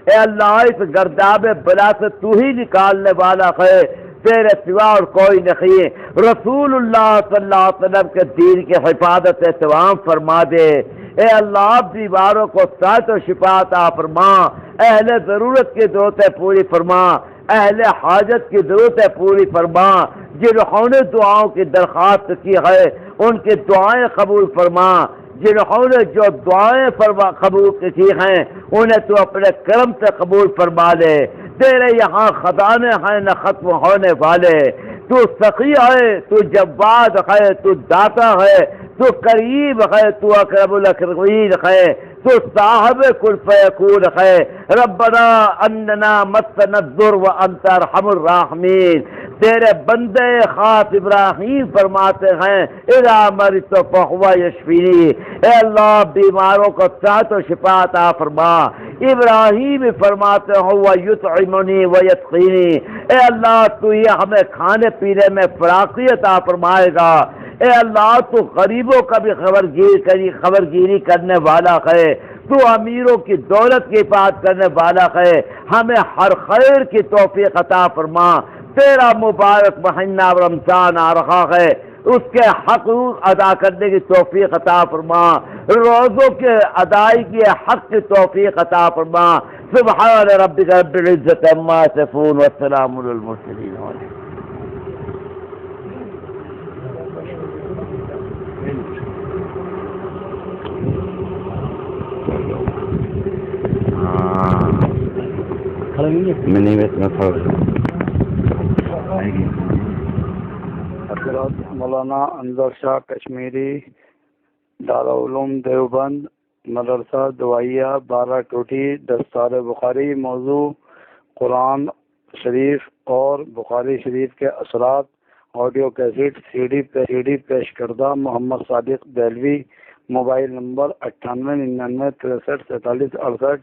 اے اللہ اس گرداب بلا سے تو ہی نکالنے والا ہے، تیرے سوا اور کوئی نہیں. رسول اللہ صلی اللہ علیہ وسلم کے دین کی حفاظت تمام فرما دے. اے اللہ بیماروں کو صحت و شفا عطا فرما. اہل ضرورت کی ضرورتیں پوری فرما، اہل حاجت کی ضرورتیں پوری فرما. جنہوں نے دعاؤں کی درخواست کی ہے ان کی دعائیں قبول فرما. جنہوں نے جو دعائیں قبول کی ہیں انہیں تو اپنے کرم سے قبول فرما لے. تیرے یہاں خزانے ہیں نہ ختم ہونے والے، تو سخی ہے، تو جواد ہے، تو داتا ہے، تو قریب ہے، تو اقرب الاقربین ہے، تو صاحب کل فیکون ہے۔ ربنا اننا مسنا الضر وانت ارحم الراحمین۔ تیرے بندے خاص ابراہیم فرماتے ہیں اذا مرضت فهو یشفینی، اے اللہ بیماروں کو صحت و شفا عطا فرما۔ ابراہیم فرماتے ہیں وہ یطعمنی و یسقینی، اے اللہ تو یہ ہمیں کھانے پینے میں فراخی عطا فرمائے گا۔ اے اللہ تو غریبوں کا بھی خبرگیری کرنے والا ہے، تو امیروں کی دولت کی حفاظت کرنے والا ہے، ہمیں ہر خیر کی توفیق عطا فرما۔ تیرا مبارک مہینہ رمضان آ رہا ہے، اس کے حقوق ادا کرنے کی توفیق عطا فرما، روزوں کے ادائیگی حق کی توفیق عطا فرما۔ سبحان ربک رب العزت عما یصفون والسلام علی المرسلین۔ میں نہیں حضرت مولانا انور شاہ کشمیری، دارالعلوم دیوبند، مدرسہ دعائیہ 12 ٹوٹی، دستار بخاری۔ موضوع قرآن شریف اور بخاری شریف کے اثرات، آڈیو کیسٹ سی ڈی پیش کردہ محمد صادق دہلوی۔ Mobile number 9899 63 47 68۔